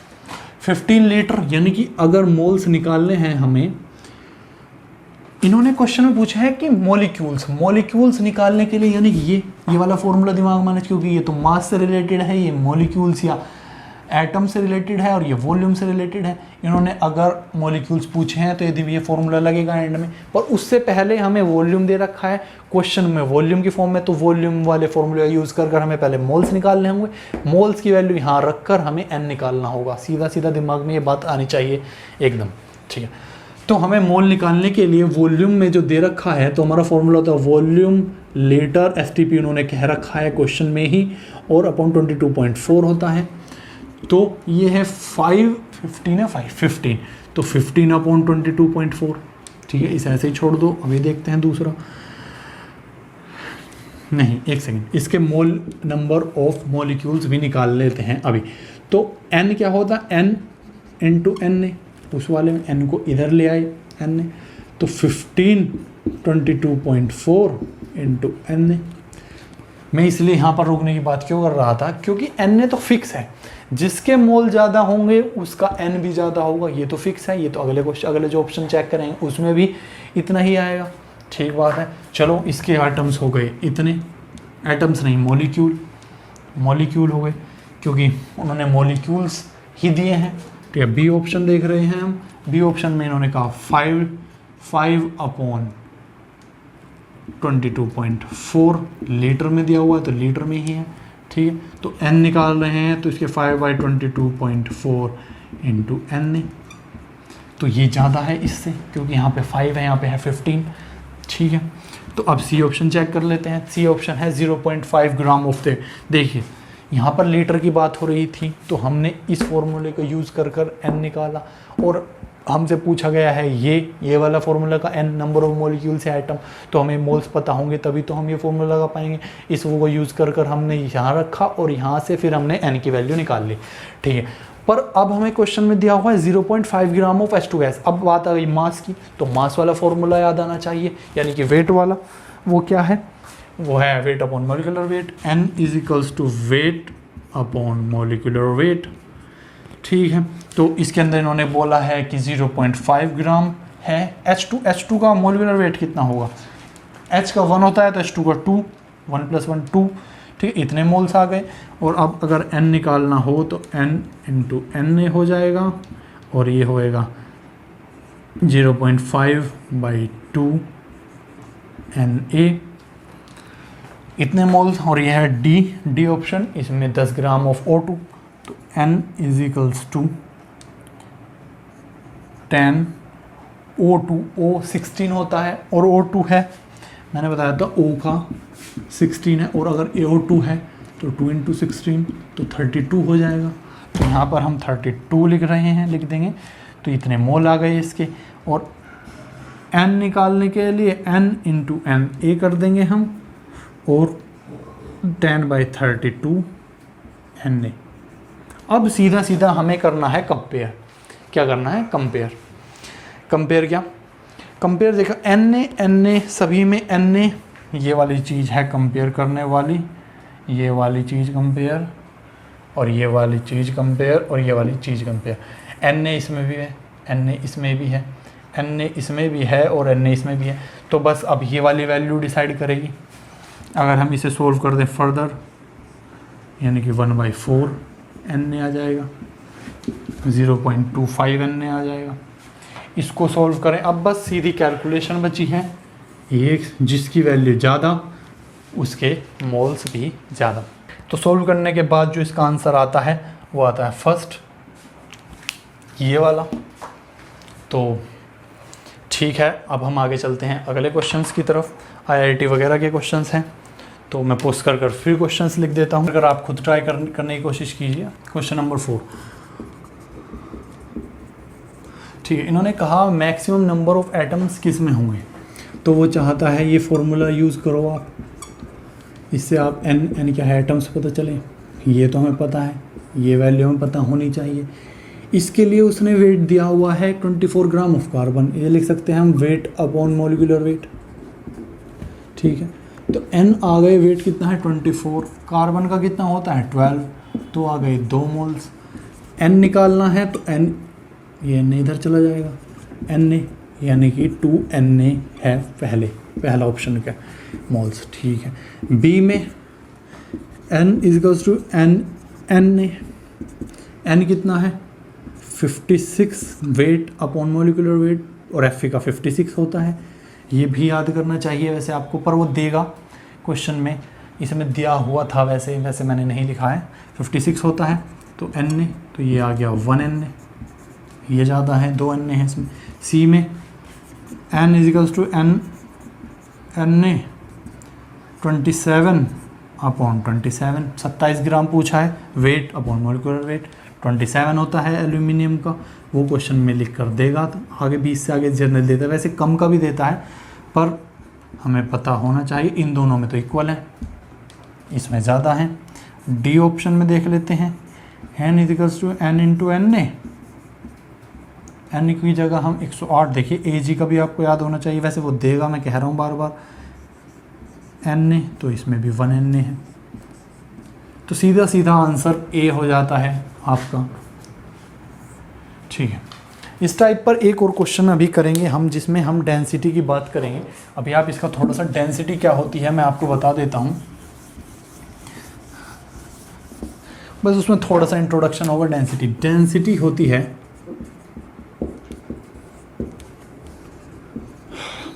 15 लीटर, यानी कि अगर मोल्स निकालने हैं हमें, इन्होंने क्वेश्चन में पूछा है कि मॉलिक्यूल्स निकालने के लिए, यानी कि ये वाला फॉर्मूला दिमाग में, क्योंकि ये तो मास से रिलेटेड है, ये मॉलिक्यूल्स या एटम से रिलेटेड है और ये वॉल्यूम से रिलेटेड है। इन्होंने अगर मॉलिक्यूल्स पूछे हैं तो यदि ये फॉर्मूला लगेगा एंड में, पर उससे पहले हमें वॉल्यूम दे रखा है क्वेश्चन में वॉल्यूम की फॉर्म में, तो वॉल्यूम वाले फॉर्मूले यूज़ कर हमें पहले मोल्स निकालने होंगे। मोल्स की वैल्यू यहाँ रखकर हमें n निकालना होगा। सीधा सीधा दिमाग में ये बात आनी चाहिए एकदम, ठीक है। तो हमें मोल निकालने के लिए वॉल्यूम में जो दे रखा है, तो हमारा फॉर्मूला होता है वॉल्यूम लीटर STP उन्होंने कह रखा है क्वेश्चन में ही, और अपॉन 22.4 होता है। तो ये है 15, तो 15 अपॉन 22.4, ठीक है। इसे ऐसे ही छोड़ दो। अभी देखते हैं दूसरा, नहीं एक सेकेंड, इसके मोल नंबर ऑफ मॉलिक्यूल्स भी निकाल लेते हैं अभी। तो n क्या होता है, n इंटू n, उस वाले में n को इधर ले आए n, तो 15 22.4 इंटू n। मैं इसलिए यहाँ पर रोकने की बात क्यों कर रहा था, क्योंकि n तो फिक्स है, जिसके मोल ज़्यादा होंगे उसका n भी ज़्यादा होगा, ये तो फिक्स है। ये तो अगले जो ऑप्शन चेक करेंगे उसमें भी इतना ही आएगा, ठीक बात है। चलो इसके एटम्स हो गए इतने, एटम्स नहीं मॉलिक्यूल हो गए, क्योंकि उन्होंने मॉलिक्यूल्स ही दिए हैं। ठीक है, बी ऑप्शन देख रहे हैं हम। बी ऑप्शन में इन्होंने कहा 5 अपॉन 22.4 लीटर में दिया हुआ है, तो लीटर में ही है, ठीक है। तो n निकाल रहे हैं, तो इसके 5/22.4 इंटू n, तो ये ज़्यादा है इससे, क्योंकि यहाँ पे 5 है, यहाँ पे है 15, ठीक है। तो अब सी ऑप्शन चेक कर लेते हैं। सी ऑप्शन है 0.5 ग्राम ऑफ द, देखिए यहाँ पर लीटर की बात हो रही थी, तो हमने इस फॉर्मूले को यूज़ कर n निकाला, और हमसे पूछा गया है ये वाला फॉर्मूला का n नंबर ऑफ मॉलिक्यूल्स है एटम, तो हमें मोल्स पता होंगे तभी तो हम ये फॉर्मूला लगा पाएंगे। इस वो को यूज़ कर हमने यहाँ रखा, और यहाँ से फिर हमने n की वैल्यू निकाल ली, ठीक है। पर अब हमें क्वेश्चन में दिया हुआ है 0.5 ग्राम ऑफ H2 गैस। अब बात आ गई मास की, तो मास वाला फॉर्मूला याद आना चाहिए, यानी कि वेट वाला। वो क्या है, वो है weight upon molecular weight, n is equals to weight upon molecular weight, ठीक है। तो इसके अंदर इन्होंने बोला है कि 0.5 ग्राम है। H2 का मॉलिक्यूलर वेट कितना होगा, H का 1 होता है तो H2 का 2, 1 + 1 2, ठीक है। इतने मोल्स आ गए। और अब अगर n निकालना हो तो n इंटू n हो जाएगा, और ये होएगा 0.5/2 Na, इतने मोल्स। और ये है डी ऑप्शन, इसमें 10 ग्राम ऑफ O2, तो n is equals to 10 O2, O 16 होता है, और O2 है, मैंने बताया था O का 16 है, और अगर AO2 है तो 2 × 16 तो 32 हो जाएगा। तो यहाँ पर हम 32 लिख रहे हैं, लिख देंगे। तो इतने मोल आ गए इसके। और n निकालने के लिए n × Na कर देंगे हम, और 10/32 Na। अब सीधा सीधा हमें करना है कंपेयर। क्या करना है, कंपेयर क्या, कंपेयर देखो Na सभी में Na, ये वाली चीज़ है कंपेयर करने वाली, ये वाली चीज़ कंपेयर, और ये वाली चीज़ कंपेयर, और ये वाली चीज़ कंपेयर। Na इसमें भी है, Na इसमें भी है, Na इसमें भी है, और Na इसमें भी है। तो बस अब ये वाली वैल्यू डिसाइड करेगी। अगर हम इसे सोल्व कर दें फर्दर, यानी कि 1/4 Na आ जाएगा, 0.25 Na आ जाएगा। इसको सोल्व करें। अब बस सीधी कैलकुलेशन बची है, ये जिसकी वैल्यू ज़्यादा उसके मोल्स भी ज़्यादा। तो सोल्व करने के बाद जो इसका आंसर आता है वो आता है फर्स्ट, ये वाला। तो ठीक है, अब हम आगे चलते हैं अगले क्वेश्चंस की तरफ। IIT वगैरह के क्वेश्चंस हैं, तो मैं पोस्ट कर फिर क्वेश्चंस लिख देता हूँ, अगर आप खुद ट्राई करने की कोशिश कीजिए। क्वेश्चन नंबर 4, ठीक है। इन्होंने कहा मैक्सिमम नंबर ऑफ एटम्स किस में होंगे, तो वो चाहता है ये फॉर्मूला यूज़ करो आप, इससे आप n क्या है एटम्स पता चले। ये तो हमें पता है, ये वैल्यू हमें पता होनी चाहिए। इसके लिए उसने वेट दिया हुआ है 24 ग्राम ऑफ कार्बन, ये लिख सकते हैं हम वेट अपॉन मॉलिक्यूलर वेट, ठीक है। तो n आ गए, वेट कितना है 24, कार्बन का कितना होता है 12, तो आ गए 2 मोल्स। n निकालना है तो n, ये n इधर चला जाएगा, Na यानी कि 2Na है पहला ऑप्शन का मोल्स, ठीक है। B में n is equals to Na, N कितना है 56 वेट अपॉन मोलिकुलर वेट, और एफ का 56 होता है। ये भी याद करना चाहिए वैसे आपको, पर वो देगा क्वेश्चन में, इसमें दिया हुआ था वैसे मैंने नहीं लिखा है। 56 होता है तो एन ए, तो ये आ गया 1 एन ए, ये ज़्यादा है 2 एन ए है इसमें। सी में N equals to N A 27 upon 27, 27 gram पूछा है। वेट अपॉन मोलिकुलर वेट 27 होता है एल्यूमिनियम का, वो क्वेश्चन में लिख कर देगा। तो आगे 20 से आगे जनरल देता है, वैसे कम का भी देता है, पर हमें पता होना चाहिए। इन दोनों में तो इक्वल है, इसमें ज़्यादा है। डी ऑप्शन में देख लेते हैं, N equals to N into N A, N की जगह हम 108, देखिए ए जी का भी आपको याद होना चाहिए, वैसे वो देगा, मैं कह रहा हूँ बार बार। एन ए, तो इसमें भी 1 एन ए है, तो सीधा सीधा आंसर ए हो जाता है आपका। ठीक है, इस टाइप पर एक और क्वेश्चन अभी करेंगे हम, जिसमें हम डेंसिटी की बात करेंगे। अभी आप इसका थोड़ा सा डेंसिटी क्या होती है मैं आपको बता देता हूँ, बस उसमें थोड़ा सा इंट्रोडक्शन होगा। डेंसिटी होती है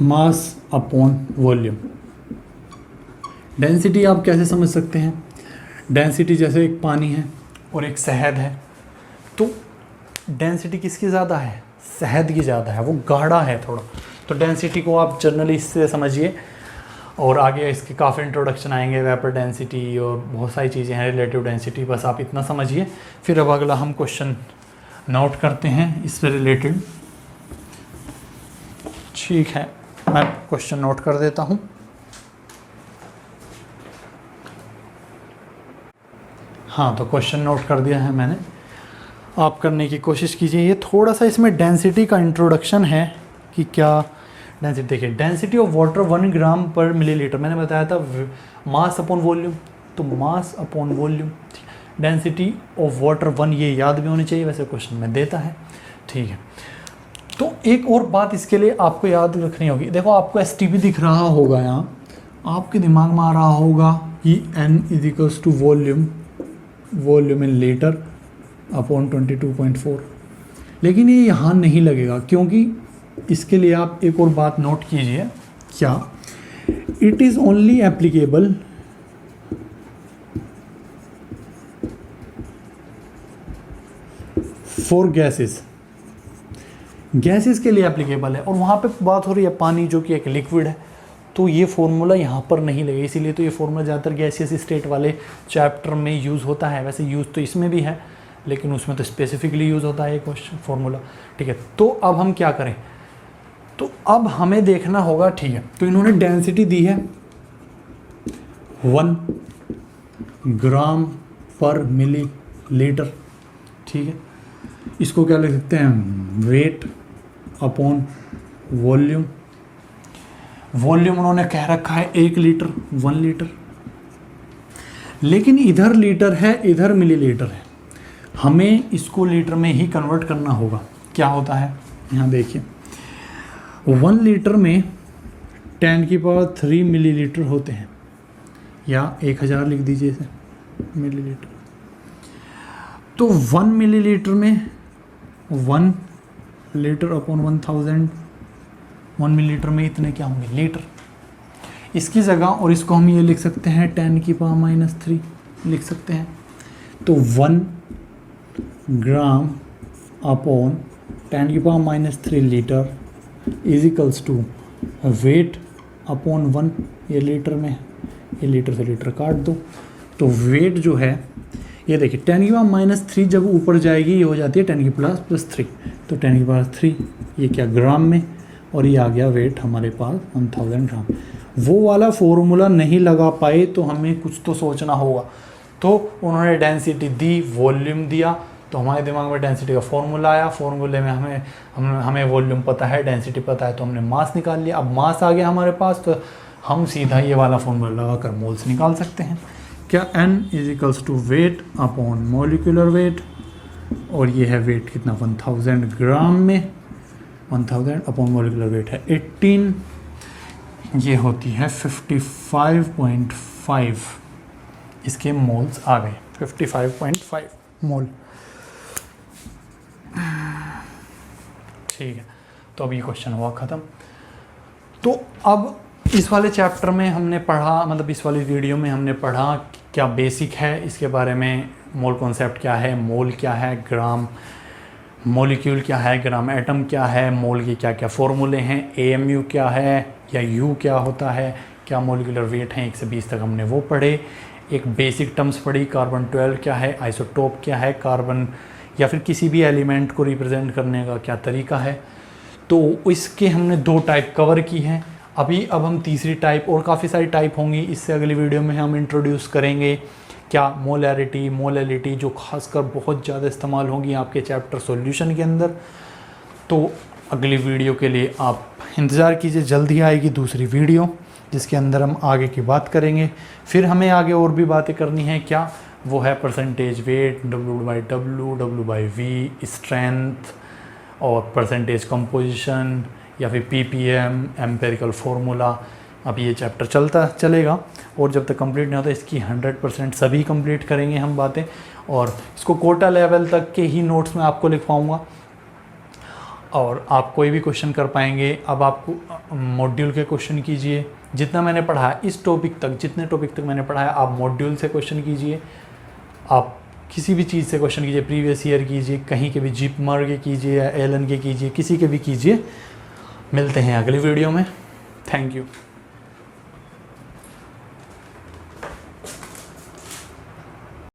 मास अपॉन वॉल्यूम। डेंसिटी आप कैसे समझ सकते हैं? डेंसिटी जैसे एक पानी है और एक शहद है, तो डेंसिटी किसकी ज़्यादा है? शहद की ज़्यादा है, वो गाढ़ा है थोड़ा। तो डेंसिटी को आप जनरली इससे समझिए, और आगे इसके काफ़ी इंट्रोडक्शन आएंगे, वेपर डेंसिटी और बहुत सारी चीज़ें हैं, रिलेटिव डेंसिटी, बस आप इतना समझिए। फिर अब अगला हम क्वेश्चन नोट करते हैं इससे रिलेटेड। ठीक है, मैं क्वेश्चन नोट कर देता हूँ। हाँ, तो क्वेश्चन नोट कर दिया है मैंने, आप करने की कोशिश कीजिए। ये थोड़ा सा इसमें डेंसिटी का इंट्रोडक्शन है कि क्या डेंसिटी। देखिए, डेंसिटी ऑफ वाटर 1 ग्राम पर मिलीलीटर, मैंने बताया था मास अपॉन वॉल्यूम, तो mass upon volume. Density of water 1, ये याद भी होनी चाहिए, वैसे क्वेश्चन में देता है। ठीक है, तो एक और बात इसके लिए आपको याद रखनी होगी। देखो, आपको STP दिख रहा होगा यहाँ, आपके दिमाग में आ रहा होगा कि N equals to volume in litre upon 22.4, लेकिन ये यहाँ नहीं लगेगा, क्योंकि इसके लिए आप एक और बात नोट कीजिए। क्या? It is only applicable for gases. Gases के लिए एप्लीकेबल है, और वहाँ पे बात हो रही है पानी, जो कि एक लिक्विड है, तो ये फॉर्मूला यहाँ पर नहीं लगेगा। इसीलिए तो ये फॉर्मूला ज़्यादातर गैसियस स्टेट वाले चैप्टर में यूज़ होता है। वैसे यूज़ तो इसमें भी है, लेकिन उसमें तो स्पेसिफिकली यूज़ होता है ये क्वेश्चन फॉर्मूला। ठीक है, तो अब हम क्या करें? तो अब हमें देखना होगा। ठीक है, तो इन्होंने डेंसिटी दी है 1 ग्राम पर मिलीलीटर। ठीक है, इसको क्या लिख सकते हैं? Weight upon volume. वॉल्यूम उन्होंने कह रखा है 1 लीटर, 1 लीटर, लेकिन इधर लीटर है, इधर मिलीलीटर है, हमें इसको लीटर में ही कन्वर्ट करना होगा। क्या होता है यहाँ देखिए, 1 लीटर में 10³ मिलीलीटर होते हैं, या 1000 लिख दीजिए इसे मिलीलीटर। तो 1 मिलीलीटर में 1 लीटर अपॉन 1000, 1 मिलीलीटर में इतने क्या होंगे? लीटर। इसकी जगह, और इसको हम ये लिख सकते हैं 10⁻³ लिख सकते हैं। तो 1 gram upon 10⁻³ litre equals to weight upon 1, ये लीटर में, ये लीटर से लीटर काट दो। तो वेट जो है, ये देखिए 10⁻³ जब ऊपर जाएगी ये हो जाती है 10⁻+3, तो 10⁻3 ये क्या ग्राम में, और ये आ गया वेट हमारे पास 1000 ग्राम। वो वाला फॉर्मूला नहीं लगा पाए तो हमें कुछ तो सोचना होगा। तो उन्होंने डेंसिटी दी, वॉल्यूम दिया, तो हमारे दिमाग में डेंसिटी का फॉर्मूला आया। फॉर्मूले में हमें वॉल्यूम पता है, डेंसिटी पता है, तो हमने मास निकाल लिया। अब मास आ गया हमारे पास, तो हम सीधा ये वाला फॉर्मूला लगा कर मोल्स निकाल सकते हैं। क्या? N equals to weight upon molecular weight, और ये है वेट कितना? 1000 ग्राम में, 1000 अपॉन मोलिकुलर वेट है 18, ये होती है 55.5। इसके मोल्स आ गए 55.5 मोल। ठीक है, तो अब ये क्वेश्चन हुआ ख़त्म। तो अब इस वाले चैप्टर में हमने पढ़ा, मतलब इस वाली वीडियो में हमने पढ़ा क्या बेसिक है इसके बारे में, मोल कॉन्सेप्ट क्या है, मोल क्या है, ग्राम मॉलिक्यूल क्या है, ग्राम एटम क्या है, मोल के क्या क्या फॉर्मूले हैं, AMU क्या है या U क्या होता है, क्या मॉलिक्यूलर वेट हैं 1 से 20 तक हमने वो पढ़े। एक बेसिक टर्म्स पढ़ी, कार्बन 12 क्या है, आइसोटोप क्या है, कार्बन या फिर किसी भी एलिमेंट को रिप्रेजेंट करने का क्या तरीका है। तो इसके हमने 2 टाइप कवर की हैं। अब हम तीसरी टाइप, और काफ़ी सारी टाइप होंगी, इससे अगली वीडियो में हम इंट्रोड्यूस करेंगे क्या मोलैरिटी, मोलैलिटी, जो खासकर बहुत ज़्यादा इस्तेमाल होगी आपके चैप्टर सॉल्यूशन के अंदर। तो अगली वीडियो के लिए आप इंतज़ार कीजिए, जल्दी आएगी दूसरी वीडियो जिसके अंदर हम आगे की बात करेंगे। फिर हमें आगे और भी बातें करनी है, क्या वो है percentage wait, W/W, W/V, strength और परसेंटेज कंपोजिशन, या फिर PPM, एम्पेरिकल फार्मूला। अब ये चैप्टर चलेगा और जब तक कंप्लीट नहीं होता इसकी 100% सभी कंप्लीट करेंगे हम बातें, और इसको कोटा लेवल तक के ही नोट्स में आपको लिखवाऊंगा और आप कोई भी क्वेश्चन कर पाएंगे। अब आपको मॉड्यूल के क्वेश्चन कीजिए, जितना मैंने पढ़ा है इस टॉपिक तक, जितने टॉपिक तक मैंने पढ़ा है आप मॉड्यूल से क्वेश्चन कीजिए, आप किसी भी चीज़ से क्वेश्चन कीजिए, प्रीवियस ईयर कीजिए, कहीं के भी जीपमर के कीजिए या एलन के कीजिए, किसी के भी कीजिए। मिलते हैं अगली वीडियो में। Thank you.